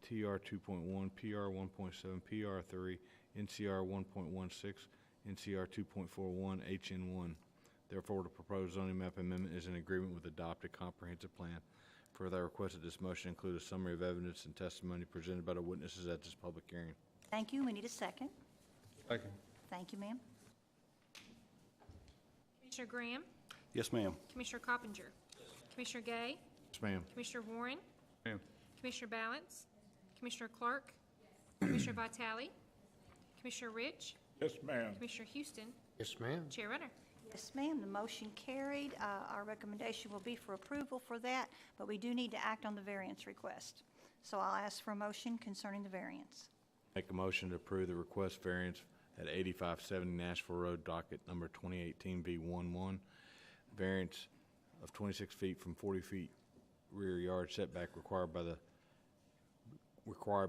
TR 2.1, PR 1.7, PR 3, NCR 1.16, NCR 2.41, HN1. Therefore, the proposed zoning map amendment is in agreement with the adopted comprehensive plan. Further, I request that this motion include a summary of evidence and testimony presented by the witnesses at this public hearing. Thank you. We need a second. Second. Thank you, ma'am. Commissioner Graham, Yes, ma'am. Commissioner Coppinger, Commissioner Gay, Yes, ma'am. Commissioner Warren, Ma'am. Commissioner Balance, Commissioner Clark, Commissioner Vitale, Commissioner Rich, Yes, ma'am. Commissioner Houston, Yes, ma'am. Chair Runner. Yes, ma'am, the motion carried. Our recommendation will be for approval for that, but we do need to act on the variance request. So I'll ask for a motion concerning the variance. Make a motion to approve the request variance at 8570 Nashville Road, docket number 2018 V11. Variance of 26 feet from 40 feet rear yard setback required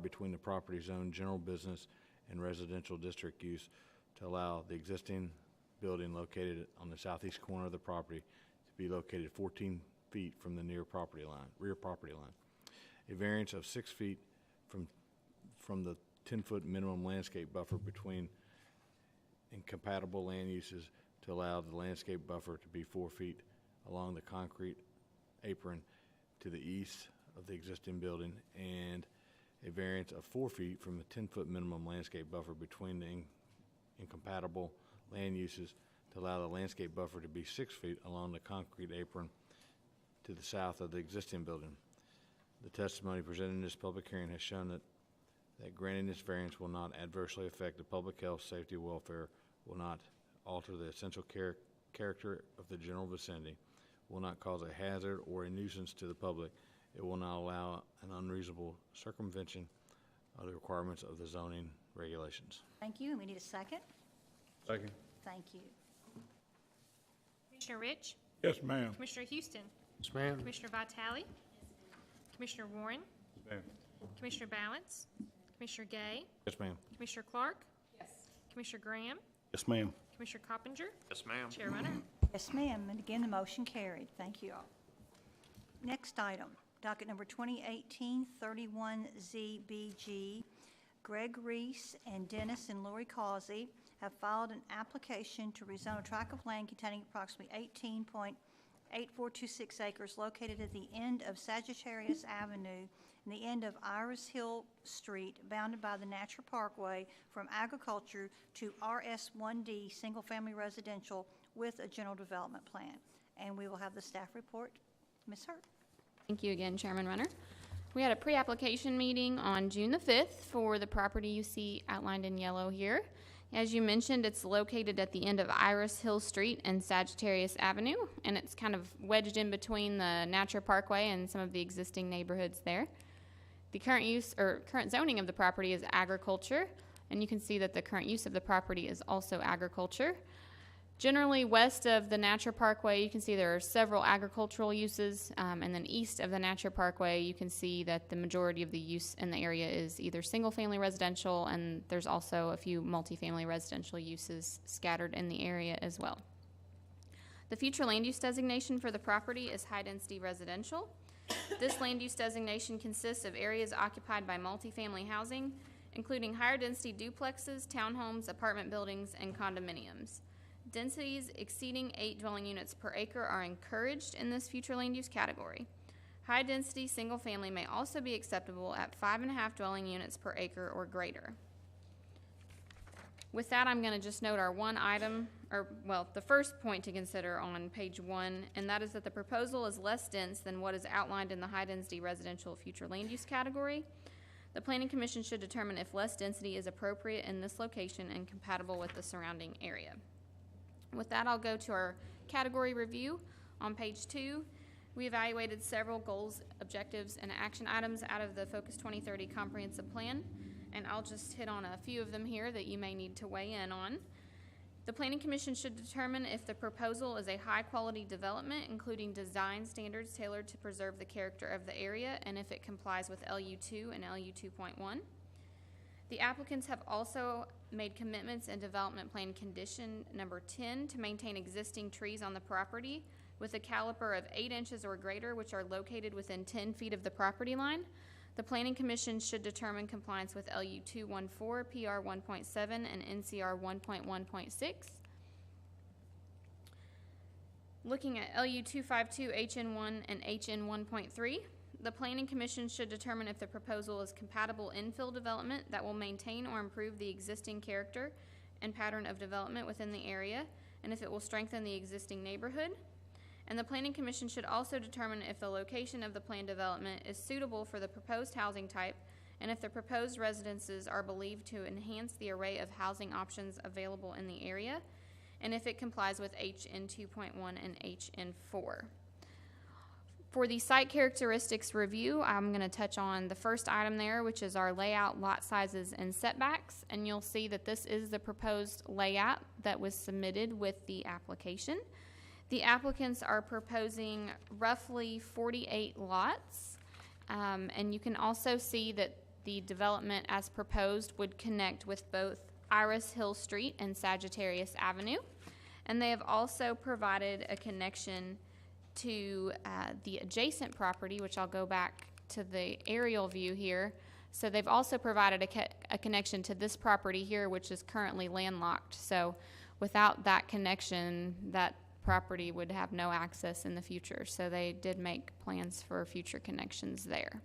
between the property zone general business and residential district use to allow the existing building located on the southeast corner of the property to be located 14 feet from the rear property line. A variance of 6 feet from the 10-foot minimum landscape buffer between incompatible land uses to allow the landscape buffer to be 4 feet along the concrete apron to the east of the existing building, and a variance of 4 feet from the 10-foot minimum landscape buffer between the incompatible land uses to allow the landscape buffer to be 6 feet along the concrete apron to the south of the existing building. The testimony presented in this public hearing has shown that granting this variance will not adversely affect the public health, safety, welfare, will not alter the essential character of the general vicinity, will not cause a hazard or a nuisance to the public. It will not allow an unreasonable circumvention of the requirements of the zoning regulations. Thank you, and we need a second. Second. Thank you. Commissioner Rich, Yes, ma'am. Commissioner Houston, Yes, ma'am. Commissioner Vitale, Commissioner Warren, Ma'am. Commissioner Balance, Commissioner Gay, Yes, ma'am. Commissioner Clark, Commissioner Graham, Yes, ma'am. Commissioner Coppinger, Yes, ma'am. Chair Runner. Yes, ma'am, and again, the motion carried. Thank you all. Next item, docket number 2018-31ZBG. Greg Reese and Dennis and Lori Causey have filed an application to rezone a tract of land containing approximately 18.8426 acres located at the end of Sagittarius Avenue and the end of Iris Hill Street, bounded by the Natural Parkway from agriculture to RS1D, single-family residential, with a general development plan. And we will have the staff report. Ms. Hurt. Thank you again, Chairman Runner. We had a pre-application meeting on June the 5th for the property you see outlined in yellow here. As you mentioned, it's located at the end of Iris Hill Street and Sagittarius Avenue, and it's kind of wedged in between the Natural Parkway and some of the existing neighborhoods there. The current zoning of the property is agriculture, and you can see that the current use of the property is also agriculture. Generally, west of the Natural Parkway, you can see there are several agricultural uses, and then east of the Natural Parkway, you can see that the majority of the use in the area is either single-family residential, and there's also a few multifamily residential uses scattered in the area as well. The future land use designation for the property is high-density residential. This land use designation consists of areas occupied by multifamily housing, including higher-density duplexes, townhomes, apartment buildings, and condominiums. Densities exceeding 8 dwelling units per acre are encouraged in this future land use category. High-density single-family may also be acceptable at 5.5 dwelling units per acre or greater. With that, I'm going to just note our one item, the first point to consider on page 1, and that is that the proposal is less dense than what is outlined in the high-density residential future land use category. The Planning Commission should determine if less density is appropriate in this location and compatible with the surrounding area. With that, I'll go to our category review. On page 2, we evaluated several goals, objectives, and action items out of the Focus 2030 Comprehensive Plan, and I'll just hit on a few of them here that you may need to weigh in on. The Planning Commission should determine if the proposal is a high-quality development, including design standards tailored to preserve the character of the area, and if it complies with LU2 and LU 2.1. The applicants have also made commitments in Development Plan Condition number 10 to maintain existing trees on the property with a caliper of 8 inches or greater, which are located within 10 feet of the property line. The Planning Commission should determine compliance with LU 214, PR 1.7, and NCR 1.1.6. Looking at LU 252, HN1, and HN 1.3, the Planning Commission should determine if the proposal is compatible infill development that will maintain or improve the existing character and pattern of development within the area, and if it will strengthen the existing neighborhood. And the Planning Commission should also determine if the location of the planned development is suitable for the proposed housing type, and if the proposed residences are believed to enhance the array of housing options available in the area, and if it complies with HN 2.1 and HN 4. For the site characteristics review, I'm going to touch on the first item there, which is our layout, lot sizes, and setbacks. And you'll see that this is the proposed layout that was submitted with the application. The applicants are proposing roughly 48 lots. And you can also see that the development as proposed would connect with both Iris Hill Street and Sagittarius Avenue. And they have also provided a connection to the adjacent property, which I'll go back to the aerial view here. So they've also provided a connection to this property here, which is currently landlocked. So without that connection, that property would have no access in the future. So they did make plans for future connections there.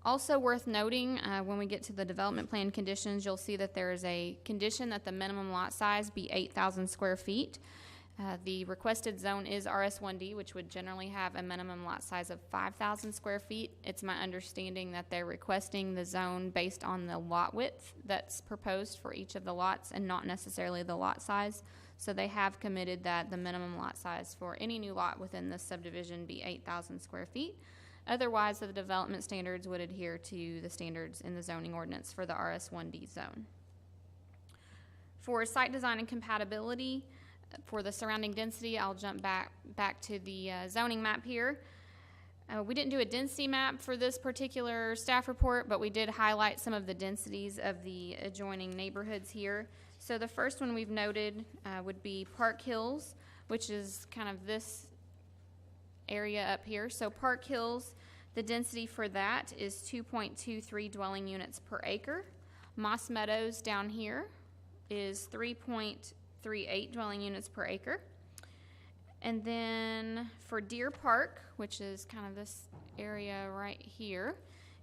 Also worth noting, when we get to the development plan conditions, you'll see that there is a condition that the minimum lot size be 8,000 square feet. The requested zone is RS1D, which would generally have a minimum lot size of 5,000 square feet. It's my understanding that they're requesting the zone based on the lot width that's proposed for each of the lots and not necessarily the lot size. So they have committed that the minimum lot size for any new lot within this subdivision be 8,000 square feet. Otherwise, the development standards would adhere to the standards in the zoning ordinance for the RS1D zone. For site design and compatibility, for the surrounding density, I'll jump back to the zoning map here. We didn't do a density map for this particular staff report, but we did highlight some of the densities of the adjoining neighborhoods here. So the first one we've noted would be Park Hills, which is kind of this area up here. So Park Hills, the density for that is 2.23 dwelling units per acre. Moss Meadows down here is 3.38 dwelling units per acre. And then for Deer Park, which is kind of this area right here,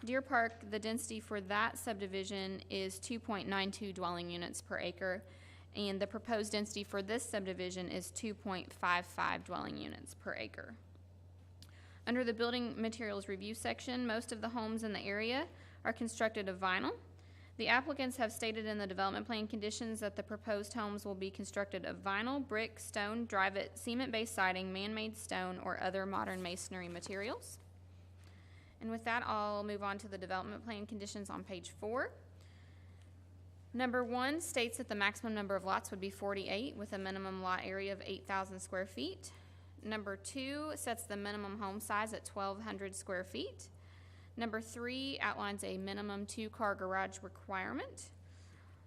Deer Park, the density for that subdivision is 2.92 dwelling units per acre. And the proposed density for this subdivision is 2.55 dwelling units per acre. Under the building materials review section, most of the homes in the area are constructed of vinyl. The applicants have stated in the development plan conditions that the proposed homes will be constructed of vinyl, brick, stone, drive-it, cement-based siding, man-made stone, or other modern masonry materials. And with that, I'll move on to the development plan conditions on page 4. Number 1 states that the maximum number of lots would be 48 with a minimum lot area of 8,000 square feet. Number 2 sets the minimum home size at 1,200 square feet. Number 3 outlines a minimum 2-car garage requirement.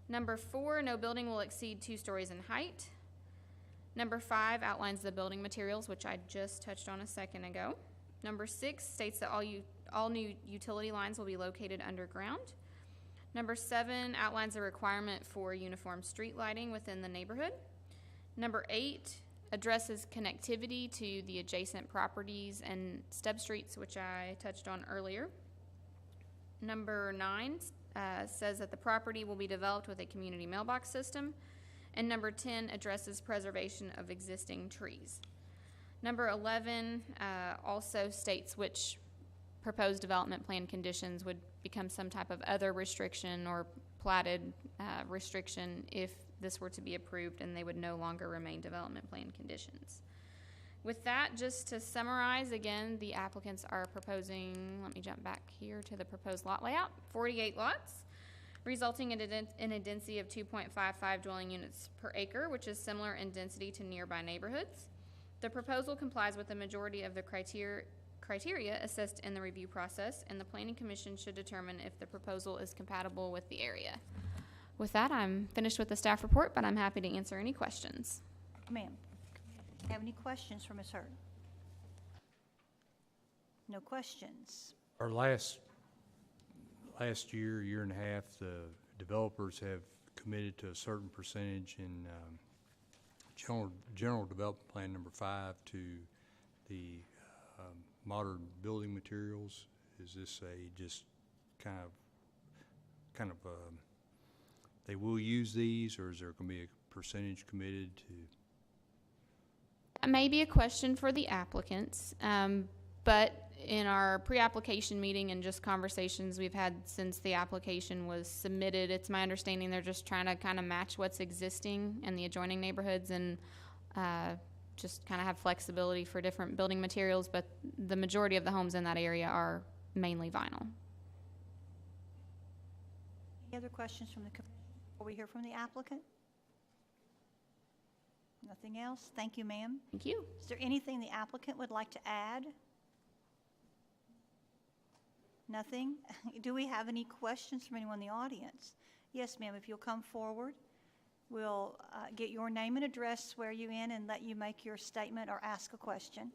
Number 4, no building will exceed 2 stories in height. Number 5 outlines the building materials, which I just touched on a second ago. Number 6 states that all new utility lines will be located underground. Number 7 outlines a requirement for uniform street lighting within the neighborhood. Number 8 addresses connectivity to the adjacent properties and stub streets, which I touched on earlier. Number 9 says that the property will be developed with a community mailbox system. And number 10 addresses preservation of existing trees. Number 11 also states which proposed development plan conditions would become some type of other restriction or platted restriction if this were to be approved, and they would no longer remain development plan conditions. With that, just to summarize, again, the applicants are proposing, let me jump back here to the proposed lot layout, 48 lots, resulting in a density of 2.55 dwelling units per acre, which is similar in density to nearby neighborhoods. The proposal complies with the majority of the criteria assessed in the review process, and the Planning Commission should determine if the proposal is compatible with the area. With that, I'm finished with the staff report, but I'm happy to answer any questions. Ma'am, have any questions for Ms. Hurd? No questions. Our last year and a half, the developers have committed to a certain percentage in general development plan number 5 to the modern building materials. Is this a just kind of they will use these, or is there going to be a percentage committed to? That may be a question for the applicants, but in our pre-application meeting and just conversations we've had since the application was submitted, it's my understanding they're just trying to kind of match what's existing in the adjoining neighborhoods and just kind of have flexibility for different building materials, but the majority of the homes in that area are mainly vinyl. Any other questions from the commission before we hear from the applicant? Nothing else? Thank you, ma'am. Thank you. Is there anything the applicant would like to add? Nothing? Do we have any questions from anyone in the audience? Yes, ma'am, if you'll come forward, we'll get your name and address, swear you in, and let you make your statement or ask a question.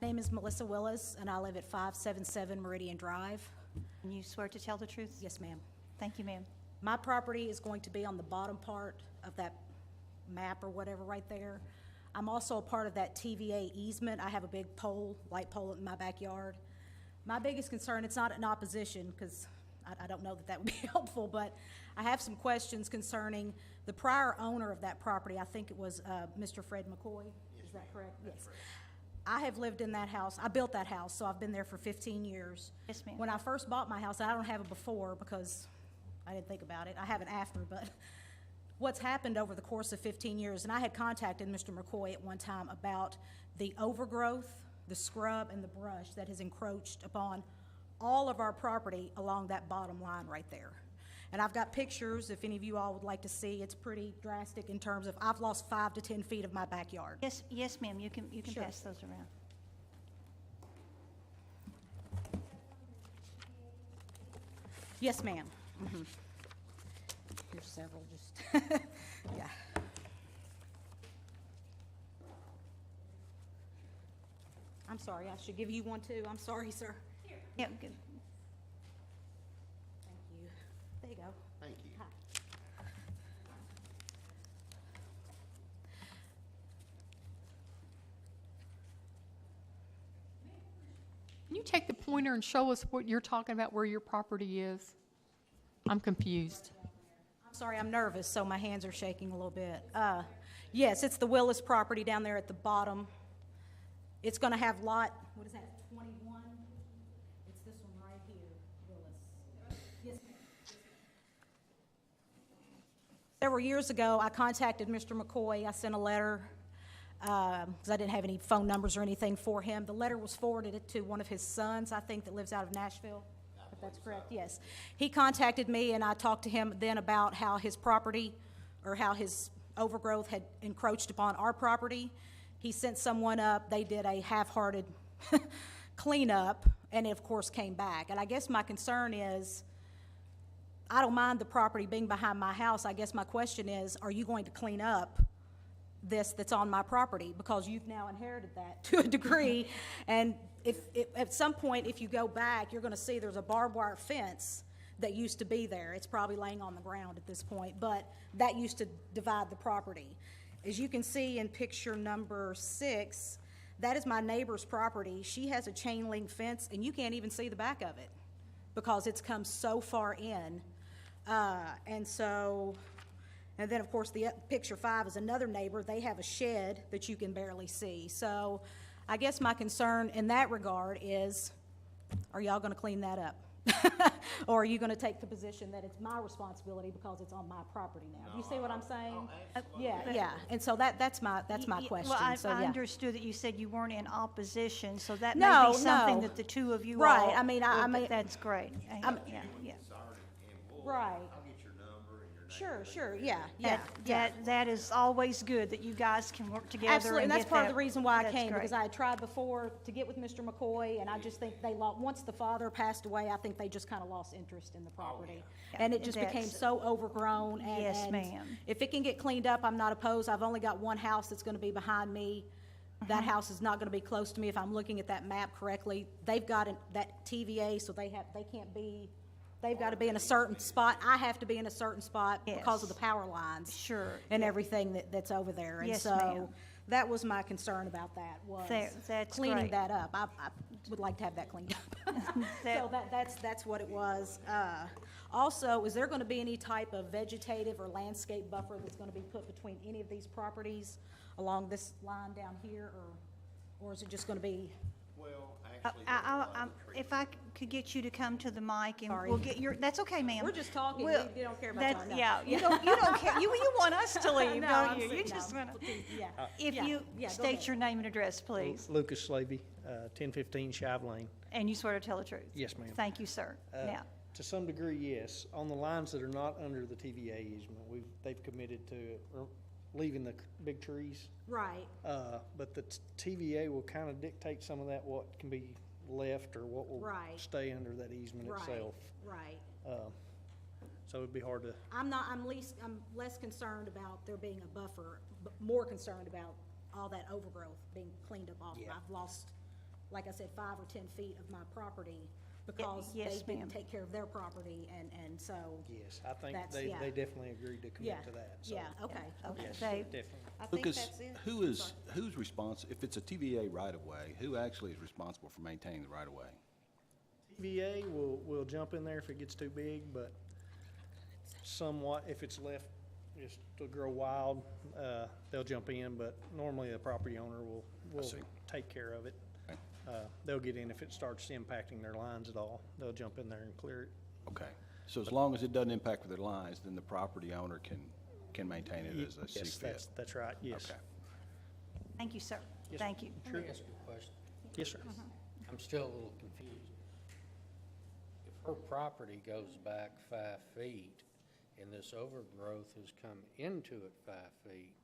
My name is Melissa Willis, and I live at 577 Meridian Drive. And you swear to tell the truth? Yes, ma'am. Thank you, ma'am. My property is going to be on the bottom part of that map or whatever right there. I'm also a part of that TVA easement. I have a big pole, light pole in my backyard. My biggest concern, it's not in opposition, because I don't know that that would be helpful, but I have some questions concerning the prior owner of that property. I think it was Mr. Fred McCoy. Is that correct? Yes. I have lived in that house. I built that house, so I've been there for 15 years. Yes, ma'am. When I first bought my house, I don't have it before because I didn't think about it. I have it after, but what's happened over the course of 15 years, and I had contacted Mr. McCoy at one time about the overgrowth, the scrub, and the brush that has encroached upon all of our property along that bottom line right there. And I've got pictures, if any of you all would like to see. It's pretty drastic in terms of I've lost 5 to 10 feet of my backyard. Yes, yes, ma'am, you can Sure. pass those around. Yes, ma'am. Mm-hmm. Here's several, just, yeah. I'm sorry, I should give you one too. I'm sorry, sir. Yeah, good. Thank you. There you go. Thank you. Hi. Can you take the pointer and show us what you're talking about, where your property is? I'm confused. I'm sorry, I'm nervous, so my hands are shaking a little bit. Yes, it's the Willis property down there at the bottom. It's going to have lot, what is that, 21? It's this one right here, Willis. Yes, ma'am. Several years ago, I contacted Mr. McCoy. I sent a letter because I didn't have any phone numbers or anything for him. The letter was forwarded to one of his sons, I think, that lives out of Nashville. If that's correct, yes. He contacted me, and I talked to him then about how his property, or how his overgrowth had encroached upon our property. He sent someone up. They did a half-hearted cleanup, and it, of course, came back. And I guess my concern is, I don't mind the property being behind my house. I guess my question is, are you going to clean up this that's on my property? Because you've now inherited that to a degree. And if at some point, if you go back, you're going to see there's a barbed wire fence that used to be there. It's probably laying on the ground at this point, but that used to divide the property. As you can see in picture number 6, that is my neighbor's property. She has a chain link fence, and you can't even see the back of it because it's come so far in. And then, of course, the picture 5 is another neighbor. They have a shed that you can barely see. So I guess my concern in that regard is, are y'all going to clean that up? Or are you going to take the position that it's my responsibility because it's on my property now? You see what I'm saying? Yeah. And so that's my question. Well, So, I yeah. understood that you said you weren't in opposition, so that No, may be something no. that the two of you Right, all. I mean, That's great. Yeah. Right. I'll get your number and your name. Sure, yeah. That is always good, that you guys can work together. Absolutely, and that's get part of that- the reason why I that's came, great. because I had tried before to get with Mr. McCoy, and I just think they lost, once the father passed away, I think they just kind of lost interest in the property. And it just became That's- so overgrown, and. Yes, and ma'am. If it can get cleaned up, I'm not opposed. I've only got one house that's gonna be behind me. That house is not gonna be close to me if I'm looking at that map correctly. They've got that TVA, so they can't be, they've gotta be in a certain spot. I have to be in a certain spot because of the power lines. Sure. And everything that's over there. And Yes, so ma'am. that was my concern about that, was That's cleaning great. that up. I would like to have that cleaned up. So that's what it was. Also, is there going to be any type of vegetative or landscape buffer that's going to be put between any of these properties along this line down here, or is it just going to be? Well, If I could get you to come to the mic and Sorry. we'll get your, that's okay, ma'am. We're just talking. We'll- You don't care about that's- that. Yeah, you don't care. You want us to leave, No, don't I'm you? You saying just no. want to. Yeah. If Yeah, you yeah, go state ahead. your name and address, please, Lucas Slavey, 1015 Shive Lane. and you swear to tell the truth. Yes, ma'am. Thank you, sir. Now, To some degree, yes. On the lines that are not under the TVA easement, they've committed to leaving the big trees. Right. But the TVA will kind of dictate some of that, what can be left or what will Right. stay under that easement Right. itself. Right. So it'd be hard to, I'm less concerned about there being a buffer, but more concerned about all that overgrowth being cleaned up off. Yeah. I've lost, like I said, 5 or 10 feet of my property because yes, they ma'am. didn't take care of their property, and so. yes, I think That's- they yeah. definitely agreed to Yeah, commit to that. So, yeah, okay, okay. yes, They- definitely. I think Lucas, that's it. who's responsible, if it's a TVA right-of-way, who actually is responsible for maintaining the right-of-way? TVA will jump in there if it gets too big, but somewhat, if it's left just to grow wild, they'll jump in, but normally the property owner will see. take care of it. Okay. They'll get in if it starts impacting their lines at all. They'll jump in there and clear it. Okay, so as long as it doesn't impact their lines, then the property owner can maintain it as they see Yes, fit? that's right, yes. Okay. thank you, sir. Yes, Thank you. Let me ask you a question. Yes, sir. I'm still a little confused. If her property goes back 5 feet and this overgrowth has come into it 5 feet,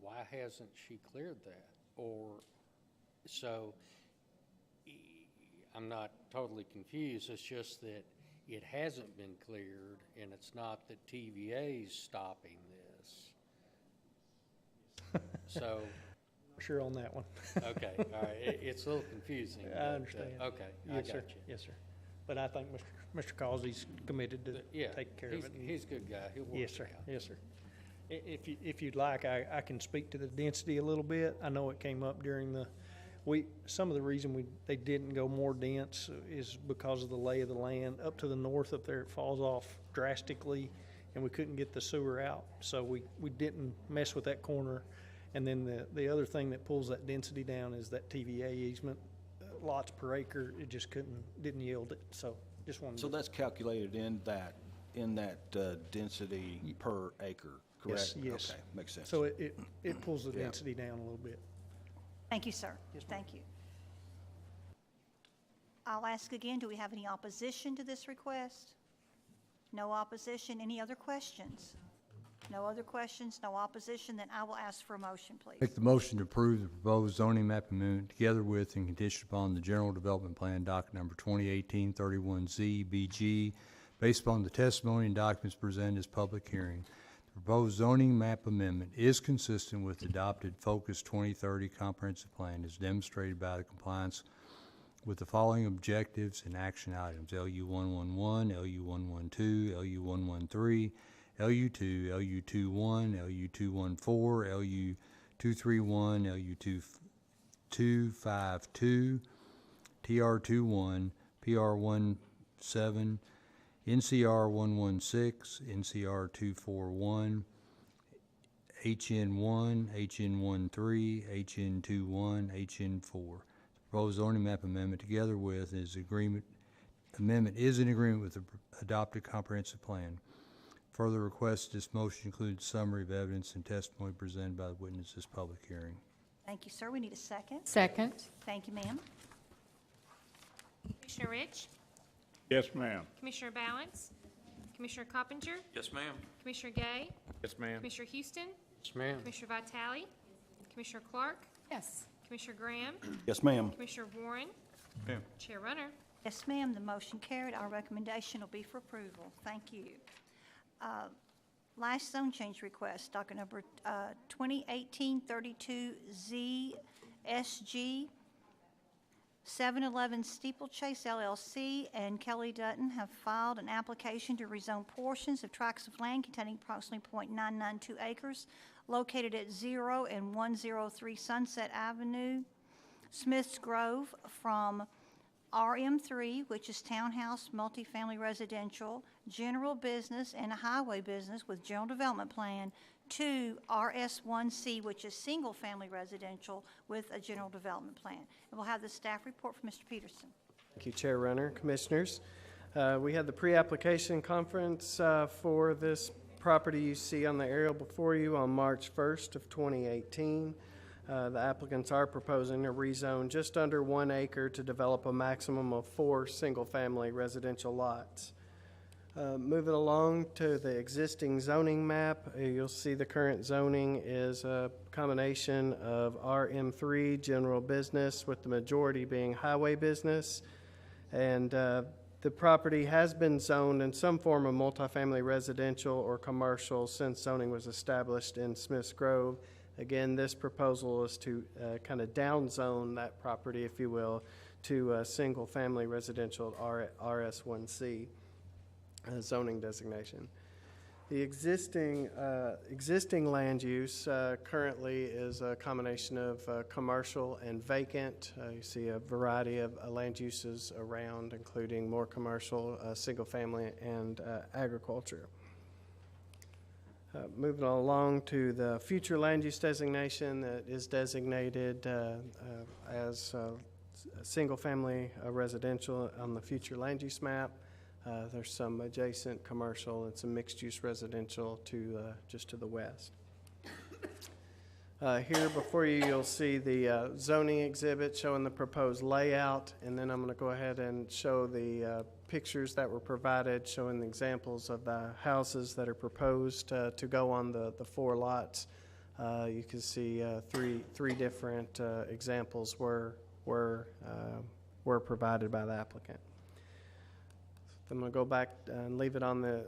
why hasn't she cleared that? Or, so, I'm not totally confused, it's just that it hasn't been cleared, and it's not that TVA's stopping this. So, Sure on that one. okay, all right, it's a little confusing. I but, understand. Okay, I Yes, got sir. you. Yes, sir. But I think Mr. Causey's committed to Yeah, take care of it. he's a good guy, he'll work Yes, it sir. out. Yes, sir. If you'd like, I can speak to the density a little bit. I know it came up during some of the reason they didn't go more dense is because of the lay of the land. Up to the north up there, it falls off drastically, and we couldn't get the sewer out. So we didn't mess with that corner. And then the other thing that pulls that density down is that TVA easement, lots per acre. It just didn't yield it. So just wanted So to. that's calculated in that density per acre, correct? Yes. Okay, makes sense. So it pulls the Yeah. density down a little bit. Thank you, sir. Thank you. I'll ask again, do we have any opposition to this request? No opposition. Any other questions? No other questions, no opposition, then I will ask for a motion, please. Make the motion to approve the proposed zoning map amendment together with and conditioned upon the general development plan docket number 2018-31Z based upon the testimony and documents presented as public hearing. The proposed zoning map amendment is consistent with the adopted Focus 2030 comprehensive plan as demonstrated by the compliance with the following objectives and action items: LU 111, LU 112, LU 113, LU2, LU21, LU214, LU231, LU252, TR21, PR17, NCR 116, NCR 241, HN1, HN13, HN21, HN4. Proposed zoning map amendment together with is in agreement with the adopted comprehensive plan. Further request this motion includes summary of evidence and testimony presented by the witness at this public hearing. Thank you, sir. We need a second. Second. Thank you, ma'am. Commissioner Rich, Yes, ma'am. Commissioner Balance, Commissioner Coppinger, Yes, ma'am. Commissioner Gay, Yes, ma'am. Commissioner Houston, Yes, ma'am. Commissioner Vitale, Commissioner Clark, Yes. Commissioner Graham, Yes, ma'am. Commissioner Warren, Ma'am. Chair Runner. Yes, ma'am, the motion carried. Our recommendation will be for approval. Thank you. Last zone change request, docket number 2018-32ZSG. 711 Steeplechase LLC and Kelly Dutton have filed an application to rezone portions of tracts of land containing approximately .992 acres located at 0 and 103 Sunset Avenue, Smith's Grove, from RM3, which is townhouse, multifamily residential, general business, and a highway business with general development plan, to RS1C, which is single-family residential with a general development plan. And we'll have the staff report from Mr. Peterson. Thank you, Chair Runner, Commissioners. We had the pre-application conference for this property you see on the aerial before you on March 1st of 2018. The applicants are proposing a rezone just under 1 acre to develop a maximum of 4 single-family residential lots. Moving along to the existing zoning map, you'll see the current zoning is a combination of RM3 general business with the majority being highway business. And the property has been zoned in some form of multifamily residential or commercial since zoning was established in Smiths Grove. Again, this proposal is to kind of downzone that property, if you will, to a single-family residential RS1C zoning designation. The existing land use currently is a combination of commercial and vacant. You see a variety of land uses around, including more commercial, single-family, and agriculture. Moving along to the future land use designation that is designated as single-family residential on the future land use map. There's some adjacent commercial and some mixed-use residential to just to the west. Here before you, you'll see the zoning exhibit showing the proposed layout, and then I'm going to go ahead and show the pictures that were provided showing the examples of the houses that are proposed to go on the 4 lots. You can see three different examples were provided by the applicant. I'm going to go back and leave it on the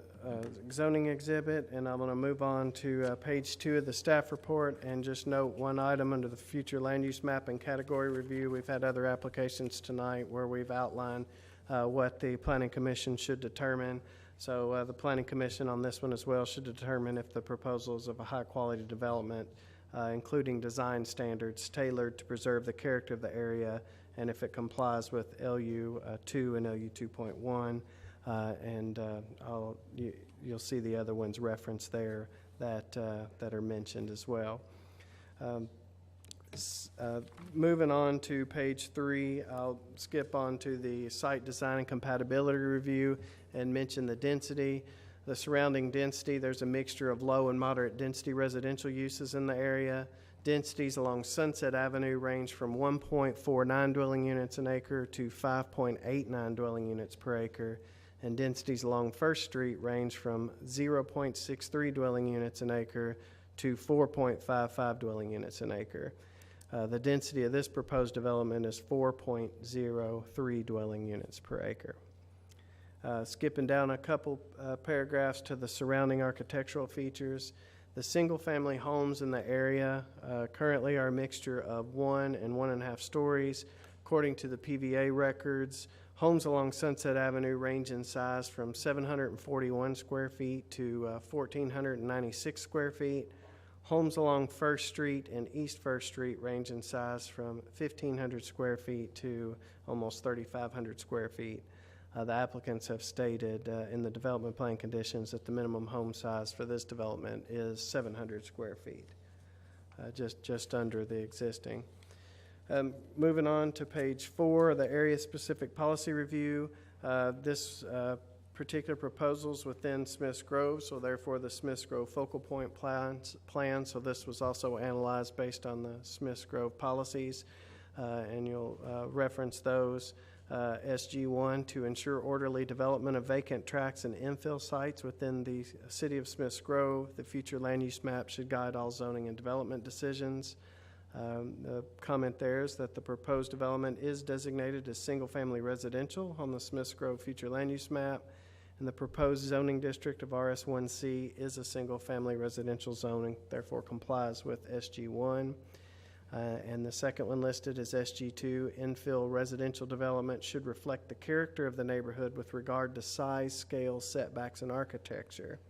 zoning exhibit, and I'm going to move on to page 2 of the staff report and just note one item under the future land use map and category review. We've had other applications tonight where we've outlined what the Planning Commission should determine. So the Planning Commission on this one as well should determine if the proposal is of a high-quality development, including design standards tailored to preserve the character of the area, and if it complies with LU 2 and LU 2.1. You'll see the other ones referenced there that are mentioned as well. Moving on to page 3, I'll skip on to the site design and compatibility review and mention the density. The surrounding density, there's a mixture of low and moderate density residential uses in the area. Densities along Sunset Avenue range from 1.49 dwelling units an acre to 5.89 dwelling units per acre. And densities along First Street range from 0.63 dwelling units an acre to 4.55 dwelling units an acre. The density of this proposed development is 4.03 dwelling units per acre. Skipping down a couple paragraphs to the surrounding architectural features. The single-family homes in the area currently are a mixture of 1 and 1.5 stories. According to the PVA records, homes along Sunset Avenue range in size from 741 square feet to 1,496 square feet. Homes along First Street and East First Street range in size from 1,500 square feet to almost 3,500 square feet. The applicants have stated in the development plan conditions that the minimum home size for this development is 700 square feet, just under the existing. Moving on to page 4, the area-specific policy review. This particular proposals within Smiths Grove, so therefore the Smiths Grove focal point plan. So this was also analyzed based on the Smiths Grove policies, and you'll reference those. SG1, to ensure orderly development of vacant tracts and infill sites within the city of Smiths Grove. The future land use map should guide all zoning and development decisions. The comment there is that the proposed development is designated as single-family residential on the Smiths Grove future land use map, and the proposed zoning district of RS1C is a single-family residential zoning, therefore complies with SG1. And the second one listed is SG2, infill residential development should reflect the character of the neighborhood with regard to size, scale, setbacks, and architecture.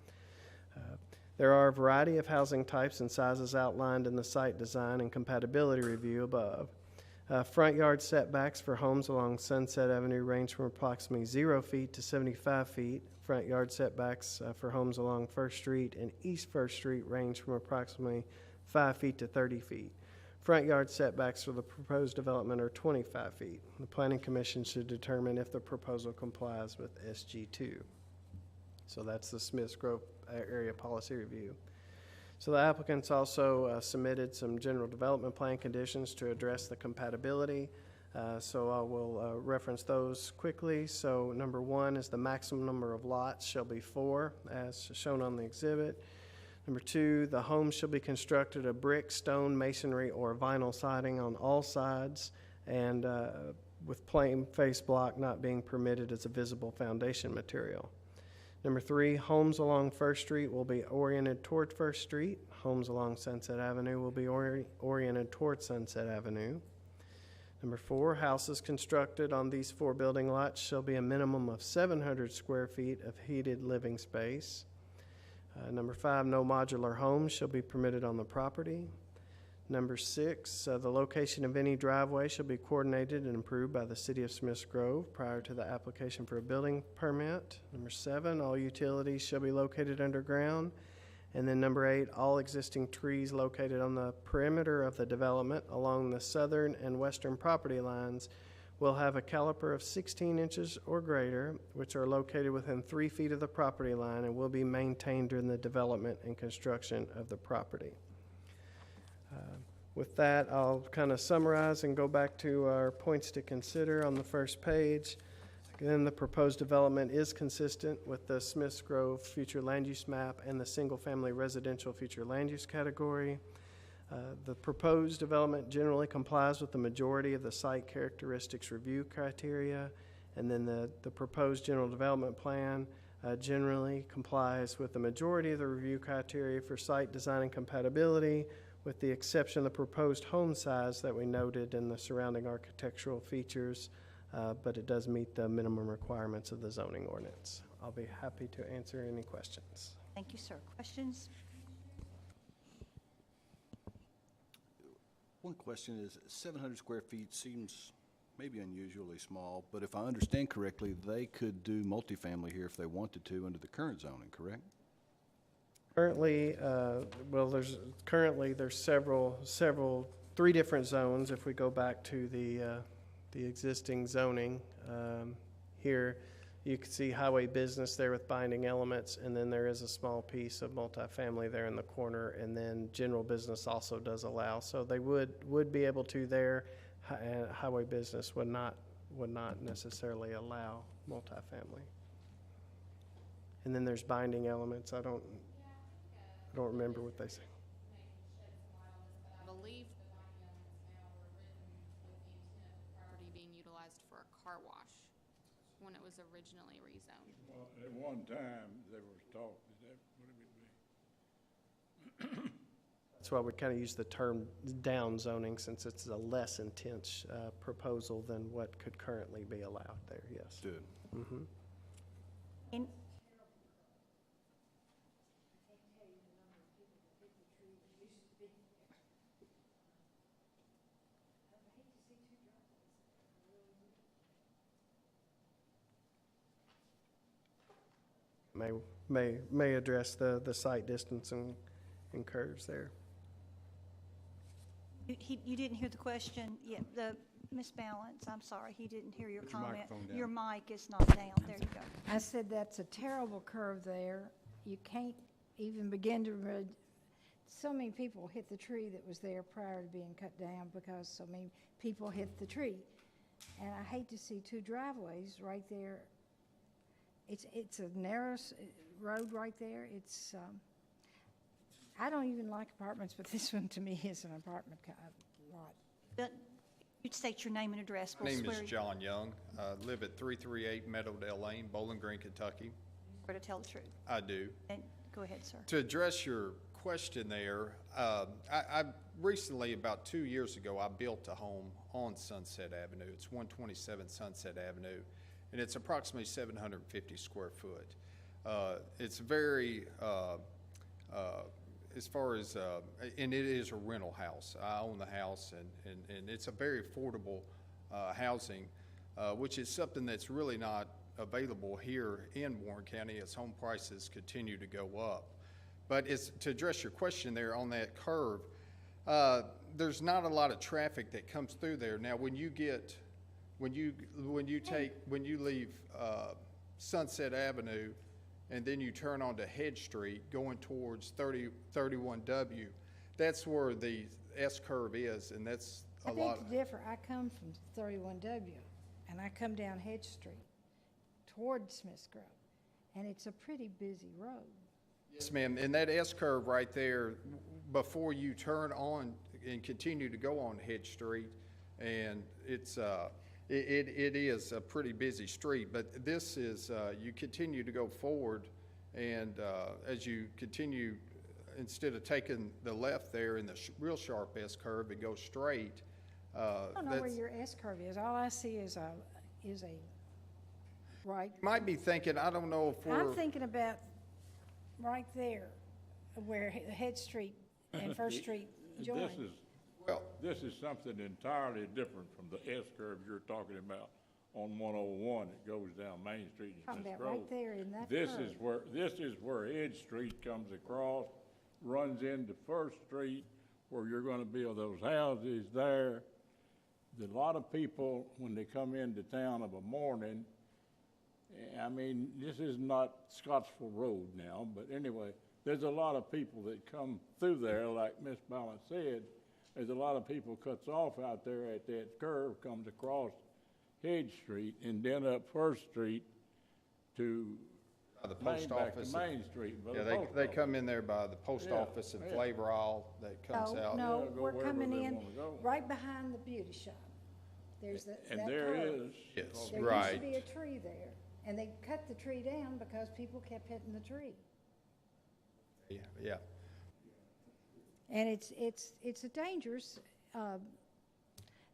There are a variety of housing types and sizes outlined in the site design and compatibility review above. Front yard setbacks for homes along Sunset Avenue range from approximately 0 feet to 75 feet. Front yard setbacks for homes along First Street and East First Street range from approximately 5 feet to 30 feet. Front yard setbacks for the proposed development are 25 feet. The Planning Commission should determine if the proposal complies with SG2. So that's the Smiths Grove Area Policy Review. So the applicants also submitted some general development plan conditions to address the compatibility. So I will reference those quickly. So number 1 is the maximum number of lots shall be 4, as shown on the exhibit. Number 2, the home shall be constructed of brick, stone, masonry, or vinyl siding on all sides, and with plain face block not being permitted as a visible foundation material. Number 3, homes along First Street will be oriented toward First Street. Homes along Sunset Avenue will be oriented toward Sunset Avenue. Number 4, houses constructed on these 4 building lots shall be a minimum of 700 square feet of heated living space. Number 5, no modular homes shall be permitted on the property. Number 6, the location of any driveway shall be coordinated and approved by the City of Smiths Grove prior to the application for a building permit. Number 7, all utilities shall be located underground. And then number 8, all existing trees located on the perimeter of the development along the southern and western property lines will have a caliper of 16 inches or greater, which are located within 3 feet of the property line and will be maintained during the development and construction of the property. With that, I'll kind of summarize and go back to our points to consider on the first page. Again, the proposed development is consistent with the Smiths Grove future land use map and the single-family residential future land use category. The proposed development generally complies with the majority of the site characteristics review criteria, and then the proposed general development plan generally complies with the majority of the review criteria for site design and compatibility, with the exception of the proposed home size that we noted in the surrounding architectural features, but it does meet the minimum requirements of the zoning ordinance. I'll be happy to answer any questions. Thank you, sir. Questions? One question is, 700 square feet seems maybe unusually small, but if I understand correctly, they could do multifamily here if they wanted to under the current zoning, correct? Currently, there's several, 3 different zones. If we go back to the existing zoning here, you can see highway business there with binding elements, and then there is a small piece of multifamily there in the corner, and then general business also does allow. So they would be able to there. Highway business would not necessarily allow multifamily. And then there's binding elements. I don't remember what they say. I believe the binding elements now were written with the intent of the property being utilized for a car wash when it was originally rezoned. Well, at one time, there was talk, is that what it would be? That's why we kind of use the term down zoning, since it's a less intense proposal than what could currently be allowed there, yes. Good. Mm-hmm. May address the site distance and curves there. You didn't hear the question? Yeah, Ms. Balance, I'm sorry, he didn't hear your Put your comment. microphone down. Your mic is not down. There you go. I said that's a terrible curve there. You can't even begin to so many people hit the tree that was there prior to being cut down because so many people hit the tree. And I hate to see 2 driveways right there. It's a narrow road right there. It's I don't even like apartments, but this one to me is an apartment lot. But you'd state your name and address. My name is John Young. I live at 338 Meadowdale Lane, Bowling Green, Kentucky. Swear to tell the truth. I do. And go ahead, sir. To address your question there, I recently, about 2 years ago, I built a home on Sunset Avenue. It's 127 Sunset Avenue, and it's approximately 750 square foot. It's very, as far as, and it is a rental house. I own the house, and it's a very affordable housing, which is something that's really not available here in Warren County as home prices continue to go up. But to address your question there on that curve, there's not a lot of traffic that comes through there. Now, when you leave Sunset Avenue and then you turn onto Head Street going towards 31W, that's where the S curve is, and that's a lot. I beg to differ. I come from 31W, and I come down Hedge Street toward Smith's Grove, and it's a pretty busy road. Yes, ma'am, and that S curve right there, before you turn on and continue to go on Hedge Street, and it's it is a pretty busy street, but this is, you continue to go forward, and as you continue, instead of taking the left there in the real sharp S curve, it goes straight. I don't know where your S curve is. All I see is a right. You might be thinking, I don't know if we're. I'm thinking about right there, where Head Street and First Street join. This is something entirely different from the S curve you're talking about on 101 that goes down Main Street and Smith Grove. Right there in that This curve. is where Edge Street comes across, runs into First Street, where you're going to build those houses there. A lot of people, when they come into town of a morning, I mean, this is not Scottsville Road now, but anyway, there's a lot of people that come through there, like Miss Balance said. There's a lot of people cuts off out there at that curve, comes across Hedge Street, and then up First Street to the post office. Back to Main Street. Yeah, they come in there by the post office and Flavor Aisle that comes out. No, we're coming in right behind the beauty shop. There's that there curve. is. Yes, There right. used to be a tree there, and they cut the tree down because people kept hitting the tree. Yeah. And it's a dangerous,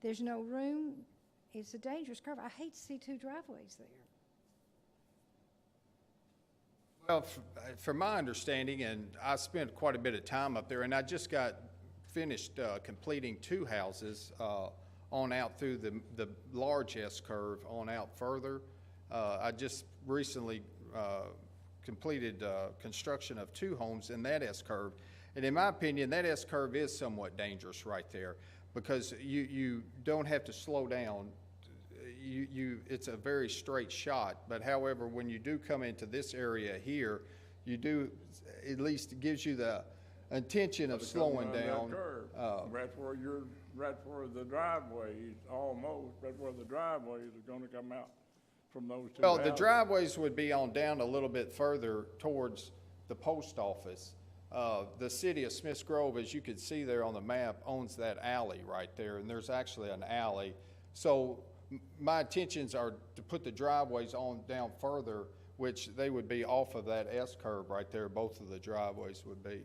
there's no room, it's a dangerous curve. I hate to see two driveways there. Well, from my understanding, and I spent quite a bit of time up there, and I just got finished completing two houses on out through the large S curve on out further. I just recently completed construction of two homes in that S curve. And in my opinion, that S curve is somewhat dangerous right there because you don't have to slow down. It's a very straight shot. But however, when you do come into this area here, you do, at least it gives you the intention of slowing down. That's where the driveways, almost, that's where the driveways are going to come out from those two Well, houses. the driveways would be on down a little bit further towards the post office. The city of Smiths Grove, as you can see there on the map, owns that alley right there, and there's actually an alley. So my intentions are to put the driveways on down further, which they would be off of that S curve right there. Both of the driveways would be.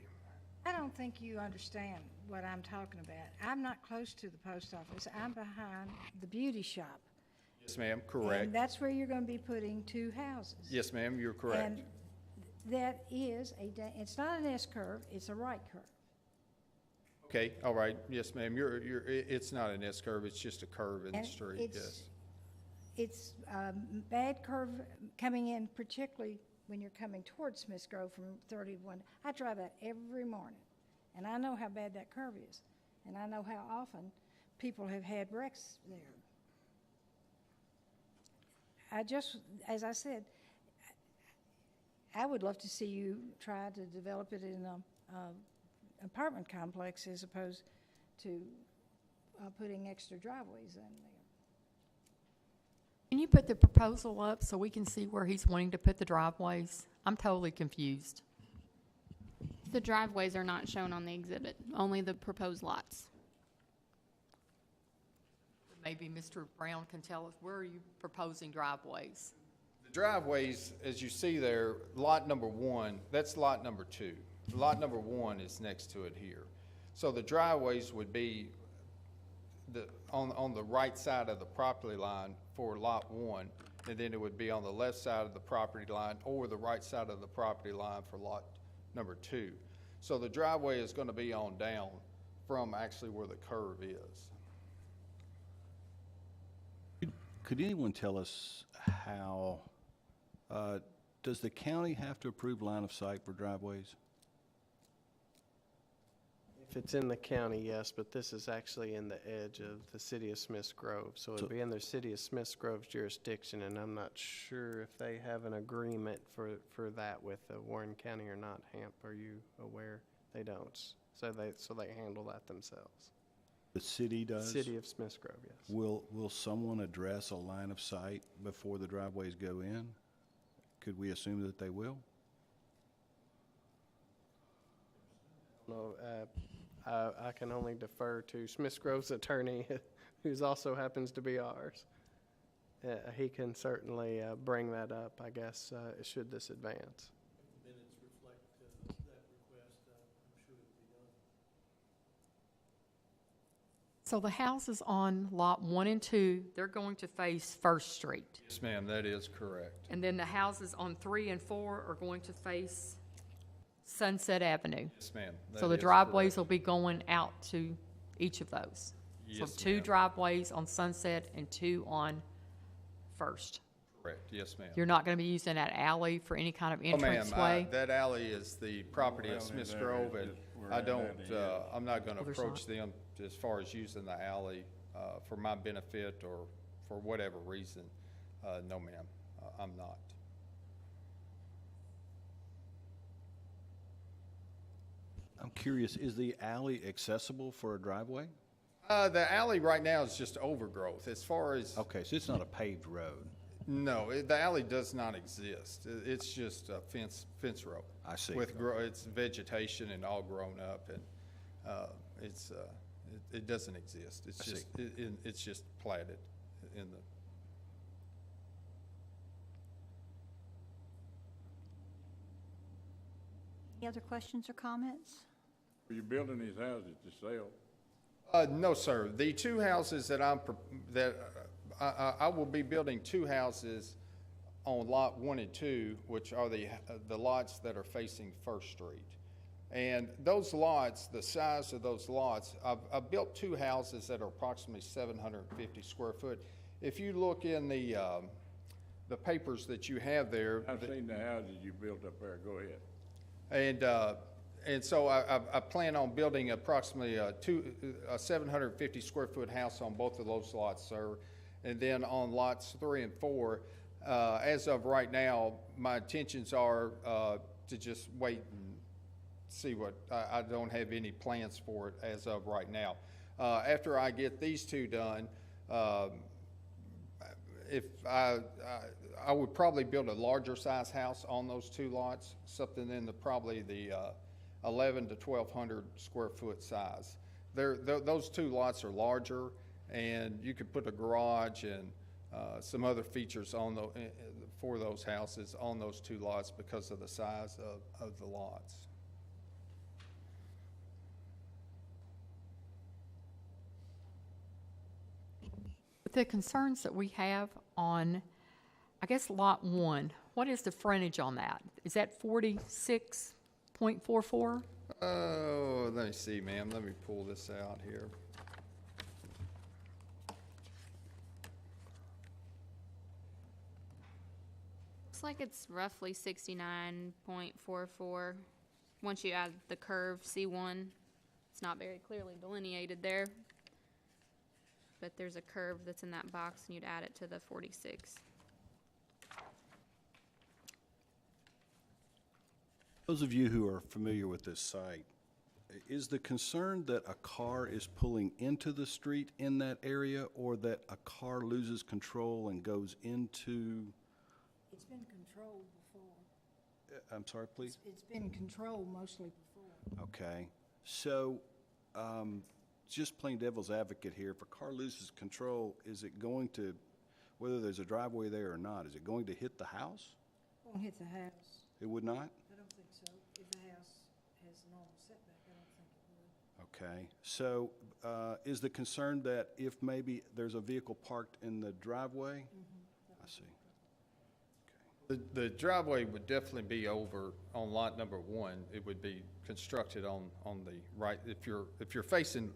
I don't think you understand what I'm talking about. I'm not close to the post office. I'm behind the beauty shop. Yes, ma'am, correct. And that's where you're going to be putting two houses. Yes, ma'am, you're correct. And that is it's not an S curve, it's a right curve. Okay, all right, yes, ma'am, it's not an S curve, it's just a curve in the street, yes. It's a bad curve coming in, particularly when you're coming towards Smiths Grove from 31. I drive that every morning, and I know how bad that curve is, and I know how often people have had wrecks there. As I said, I would love to see you try to develop it in an apartment complex as opposed to putting extra driveways in there. Can you put the proposal up so we can see where he's wanting to put the driveways? I'm totally confused. The driveways are not shown on the exhibit, only the proposed lots. Maybe Mr. Brown can tell us, where are you proposing driveways? The driveways, as you see there, lot number one, that's lot number two. Lot number one is next to it here. So the driveways would be on the right side of the property line for lot one, and then it would be on the left side of the property line or the right side of the property line for lot number two. So the driveway is going to be on down from actually where the curve is. Could anyone tell us how, does the county have to approve line of sight for driveways? If it's in the county, yes, but this is actually in the edge of the city of Smiths Grove. So it'd be in the city of Smiths Grove's jurisdiction, and I'm not sure if they have an agreement for that with Warren County or not. Hamp, are you aware? They don't. So they handle that themselves. The city does? City of Smiths Grove, yes. Will someone address a line of sight before the driveways go in? Could we assume that they will? No, I can only defer to Smiths Grove's attorney, who's also happens to be ours. He can certainly bring that up, I guess, should this advance. If the minutes reflect that request, I'm sure it'll be done. So the houses on Lot 1 and 2, they're going to face First Street. Yes, ma'am, that is correct. And then the houses on 3 and 4 are going to face Sunset Avenue. Yes, ma'am. So that the is driveways correct. will be going out to each of those. So Yes, 2 ma'am. driveways on Sunset and 2 on First. Correct, yes, ma'am. You're not going to be using that alley for any kind of Oh, ma'am, entranceway? that alley is the property of Well, Smiths that Grove, is and just where I that don't, alley is. I'm not gonna Oh, there's approach not? them as far as using the alley, for my benefit or for whatever reason. No, ma'am, I'm not. I'm curious, is the alley accessible for a driveway? The alley right now is just overgrowth, as far as, Okay, so it's not a paved road. no, the alley does not exist. It's just a fence row. I see. With it's vegetation and all grown up, and, it doesn't exist. It's I see. just, it's just platted in the. Any other questions or comments? Are you building these houses to sell? No, sir. The 2 houses that I will be building 2 houses on Lot 1 and 2, which are the lots that are facing First Street. And those lots, the size of those lots, I've built 2 houses that are approximately 750 square foot. If you look in the papers that you have there. I've seen the houses you built up there. Go ahead. And so I plan on building approximately a 750 square foot house on both of those lots, sir. And then on lots 3 and 4, as of right now, my intentions are to just wait and see what, I don't have any plans for it as of right now. After I get these 2 done, if I would probably build a larger size house on those 2 lots, something in probably the 11 to 1,200 square foot size. Those 2 lots are larger, and you could put a garage and some other features on for those houses on those 2 lots because of the size of the lots. The concerns that we have on, I guess, Lot 1, what is the frontage on that? Is that 46.44? Oh, let me see, ma'am. Let me pull this out here. Looks like it's roughly 69.44. Once you add the curve C1, it's not very clearly delineated there. But there's a curve that's in that box, and you'd add it to the 46. Those of you who are familiar with this site, is the concern that a car is pulling into the street in that area, or that a car loses control and goes into? It's been controlled before. I'm sorry, please? It's been controlled mostly before. Okay, so just plain devil's advocate here, if a car loses control, is it going to, whether there's a driveway there or not, is it going to hit the house? Won't hit the house. It would not? I don't think so. If the house has a normal setback, I don't think it would. Okay, so is the concern that if maybe there's a vehicle parked in the driveway? I see. The driveway would definitely be over on lot number one. It would be constructed on the right. If you're facing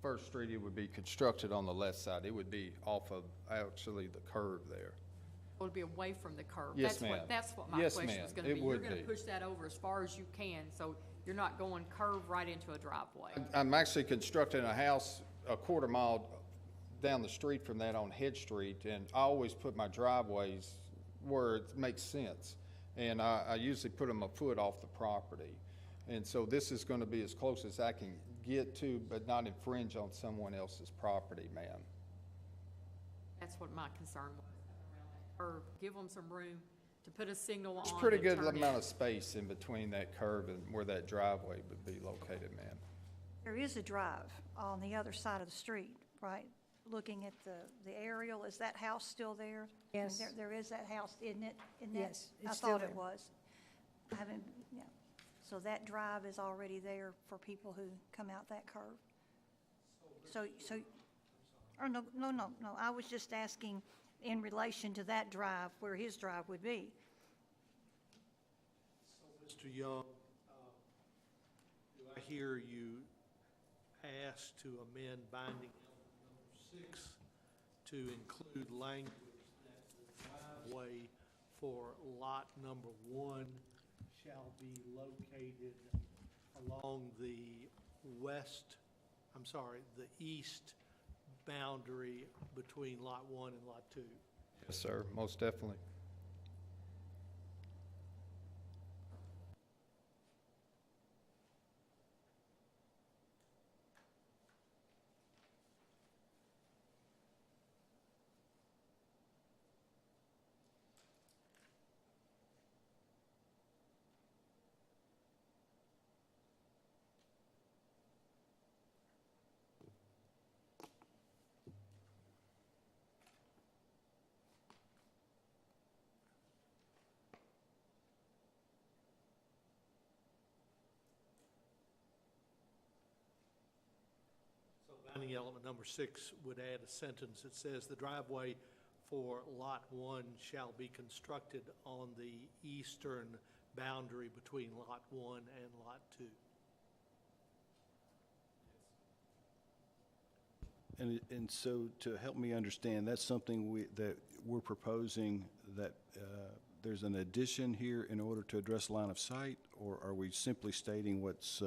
First Street, it would be constructed on the left side. It would be off of actually the curve there. It would be away from the curb. Yes, That's ma'am. That's what my Yes, question ma'am. was gonna be. It You're would gonna be. push that over as far as you can, so you're not going curve right into a driveway. I'm actually constructing a house a quarter mile down the street from that on Head Street, and I always put my driveways where it makes sense. And I usually put them a foot off the property. And so this is gonna be as close as I can get to, but not infringe on someone else's property, ma'am. That's what my concern was. Or give them some room to put a signal on. There's a pretty and good turn amount in. of space in between that curve and where that driveway would be located, ma'am. There is a drive on the other side of the street, right? Looking at the aerial, is that house still there? Yes. There is that house, isn't it? Isn't that- Yes, it's I still thought it there. was. I haven't, yeah. So that drive is already there for people who come out that curve? So, oh, no, I was just asking in relation to that drive, where his drive would be. So, Mr. Young, do I hear you ask to amend binding element number 6 to include language that the driveway for lot number 1 shall be located along the east boundary between lot 1 and lot 2? Yes, sir, most definitely. Binding element number 6 would add a sentence that says the driveway for lot 1 shall be constructed on the eastern boundary between lot 1 and lot 2. And so to help me understand, that's something that we're proposing, that there's an addition here in order to address line of sight, or are we simply stating what's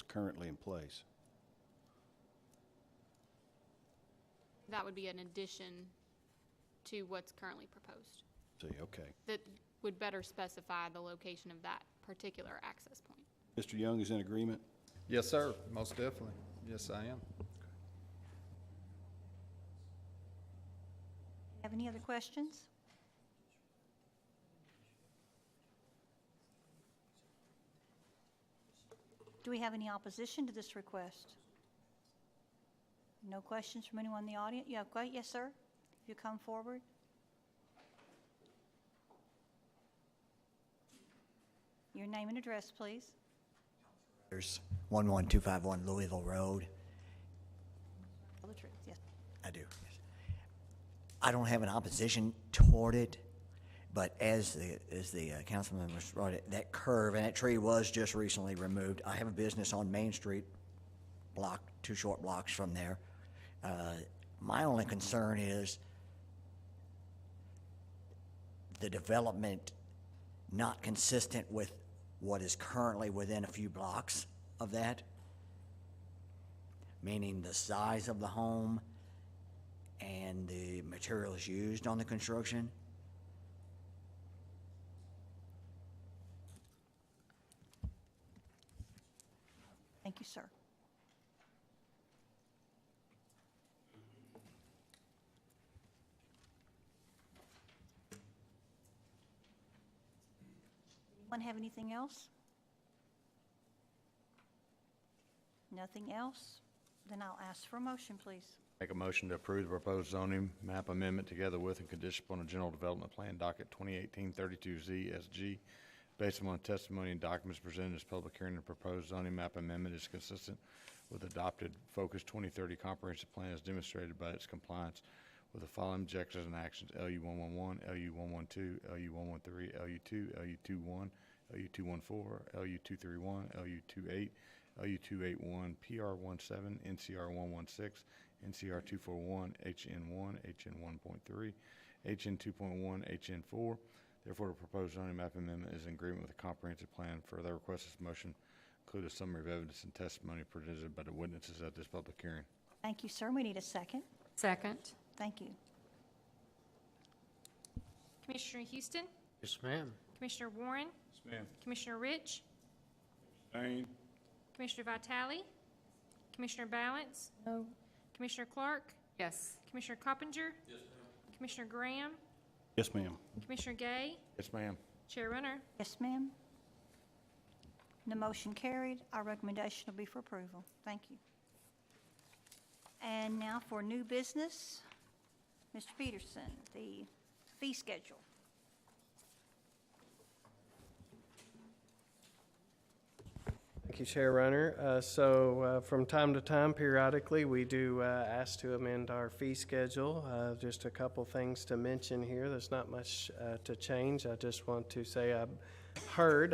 currently in place? That would be an addition to what's currently proposed. See, okay. That would better specify the location of that particular access point. Mr. Young is in agreement? Yes, sir, most definitely. Yes, I am. Have any other questions? Do we have any opposition to this request? No questions from anyone in the audience? Yeah, go ahead. Yes, sir. If you come forward. Your name and address, please. There's 11251 Louisville Road. Tell the truth, yes. I do, yes. I don't have an opposition toward it, but as the councilman was right, that curve and that tree was just recently removed. I have a business on Main Street, block, 2 short blocks from there. My only concern is the development not consistent with what is currently within a few blocks of that, meaning the size of the home and the materials used on the construction. Thank you, sir. Anyone have anything else? Nothing else? Then I'll ask for a motion, please. Make a motion to approve the proposed zoning map amendment together with and condition upon a general development plan docket 2018-32Z SG. Based upon testimony and documents presented in this public hearing, the proposed zoning map amendment is consistent with adopted Focus 2030 comprehensive plan as demonstrated by its compliance with the following objectives and actions: LU 111, LU 112, LU 113, LU 2, LU 21, LU 214, LU 231, LU 28, LU 281, PR 17, NCR 116, NCR 241, HN 1, HN 1.3, HN 2.1, HN 4. Therefore, the proposed zoning map amendment is in agreement with the comprehensive plan. Further, request this motion include a summary of evidence and testimony presented by the witnesses at this public hearing. Thank you, sir. We need a second. Second. Thank you. Commissioner Houston, Yes, ma'am. Commissioner Warren, Yes, ma'am. Commissioner Rich, Abstain. Commissioner Vitale, Commissioner Balance, No. Commissioner Clark, Yes. Commissioner Coppinger, Commissioner Graham, Yes, ma'am. Commissioner Gay, Yes, ma'am. Chair Runner. Yes, ma'am. The motion carried. Our recommendation will be for approval. Thank you. And now for new business, Mr. Peterson, the fee schedule. Thank you, Chair Runner. From time to time, periodically, we do ask to amend our fee schedule. Just a couple things to mention here. There's not much to change. I just want to say I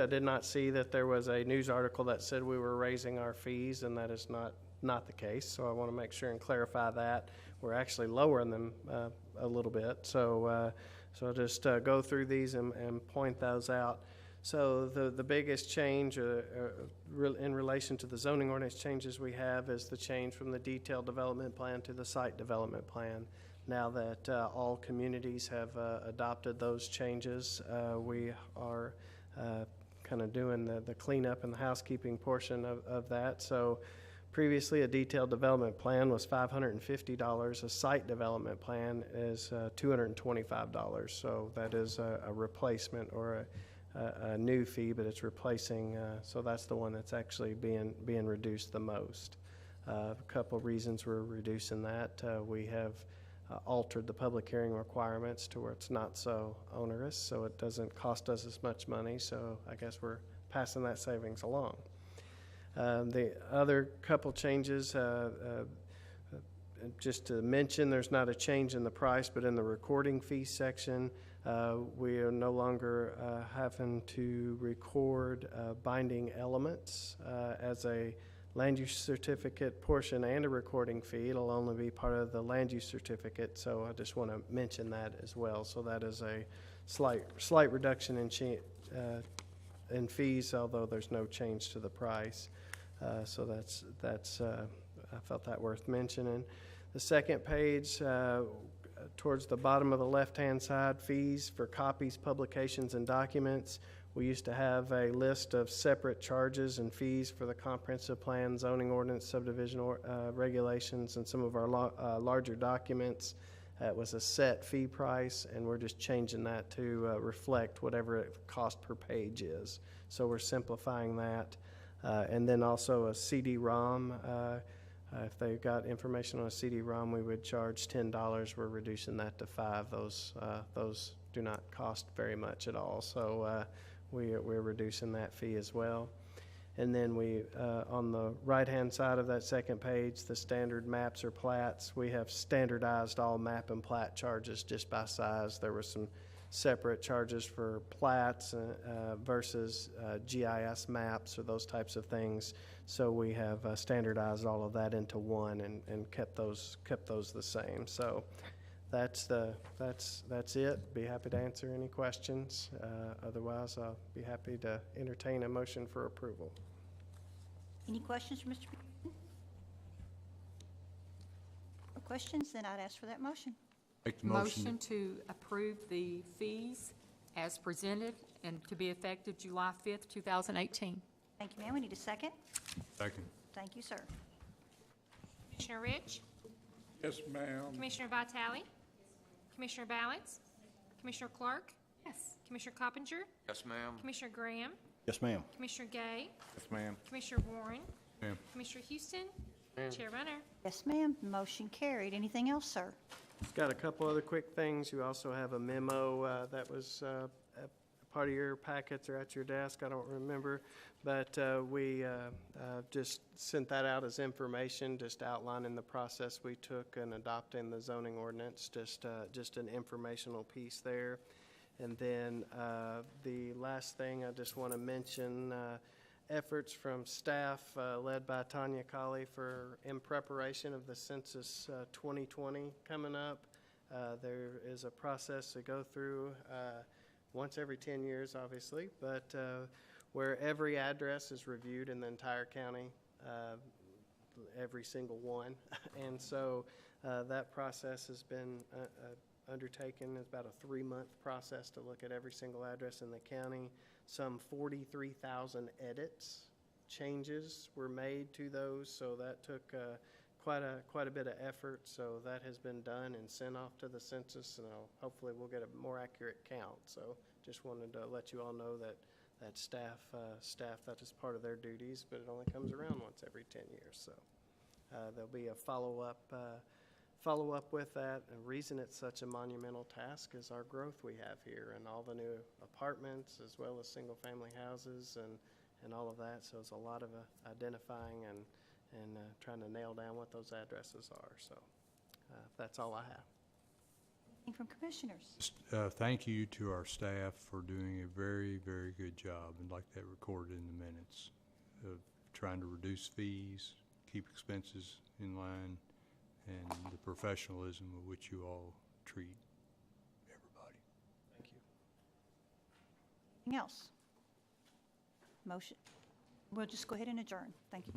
did not see that there was a news article that said we were raising our fees, and that is not the case. So I want to make sure and clarify that. We're actually lowering them a little bit. So I'll just go through these and point those out. So the biggest change in relation to the zoning ordinance changes we have is the change from the detailed development plan to the site development plan. Now that all communities have adopted those changes, we are kind of doing the cleanup and the housekeeping portion of that. So previously, a detailed development plan was $550. A site development plan is $225. So that is a replacement or a new fee, but it's replacing, so that's the one that's actually being reduced the most. A couple reasons we're reducing that. We have altered the public hearing requirements to where it's not so onerous, so it doesn't cost us as much money, so I guess we're passing that savings along. The other couple changes, just to mention, there's not a change in the price, but in the recording fee section, we are no longer having to record binding elements as a land use certificate portion and a recording fee. It'll only be part of the land use certificate, so I just want to mention that as well. So that is a slight reduction in fees, although there's no change to the price. So that's I felt that worth mentioning. The second page, towards the bottom of the left-hand side, fees for copies, publications, and documents. We used to have a list of separate charges and fees for the comprehensive plan, zoning ordinance, subdivision regulations, and some of our larger documents. It was a set fee price, and we're just changing that to reflect whatever it cost per page is. So we're simplifying that. And then also a CD-ROM. If they got information on a CD-ROM, we would charge $10. We're reducing that to $5. Those do not cost very much at all. So we're reducing that fee as well. And then we, on the right-hand side of that second page, the standard maps or plats, we have standardized all map and plat charges just by size. There were some separate charges for plats versus GIS maps or those types of things. So we have standardized all of that into one and kept those the same. So that's it. Be happy to answer any questions. Otherwise, I'll be happy to entertain a motion for approval. Any questions for Mr. Peterson? No questions? Then I'd ask for that motion. Make the Motion to approve the fees as presented and to be effective July 5th, 2018. Thank you, ma'am. We need a second. Second. Thank you, sir. Commissioner Rich, Yes, ma'am. Commissioner Vitale, Commissioner Balance, Commissioner Clark, Yes. Commissioner Coppinger, Yes, ma'am. Commissioner Graham, Yes, ma'am. Commissioner Gay, Yes, ma'am. Commissioner Warren, Ma'am. Commissioner Houston, Ma'am. Chair Runner. Yes, ma'am. Motion carried. Anything else, sir? Got a couple other quick things. You also have a memo that was part of your packets or at your desk, I don't remember. But we just sent that out as information, just outlining the process we took in adopting the zoning ordinance, just an informational piece there. And then the last thing I just want to mention, efforts from staff led by Tanya Colley in preparation of the Census 2020 coming up. There is a process to go through once every 10 years, obviously, but where every address is reviewed in the entire county, every single one. And so that process has been undertaken. It's about a 3-month process to look at every single address in the county. Some 43,000 edits, changes were made to those, so that took quite a bit of effort. So that has been done and sent off to the census, and hopefully we'll get a more accurate count. So just wanted to let you all know that staff that is part of their duties, but it only comes around once every 10 years. So there'll be a follow-up with that. The reason it's such a monumental task is our growth we have here and all the new apartments as well as single-family houses and all of that. So it's a lot of identifying and trying to nail down what those addresses are. So that's all I have. Anything from commissioners? Thank you to our staff for doing a very, very good job, and like that recorded in the minutes, of trying to reduce fees, keep expenses in line, and the professionalism with which you all treat everybody. Thank you. Anything else? Motion? We'll just go ahead and adjourn. Thank you.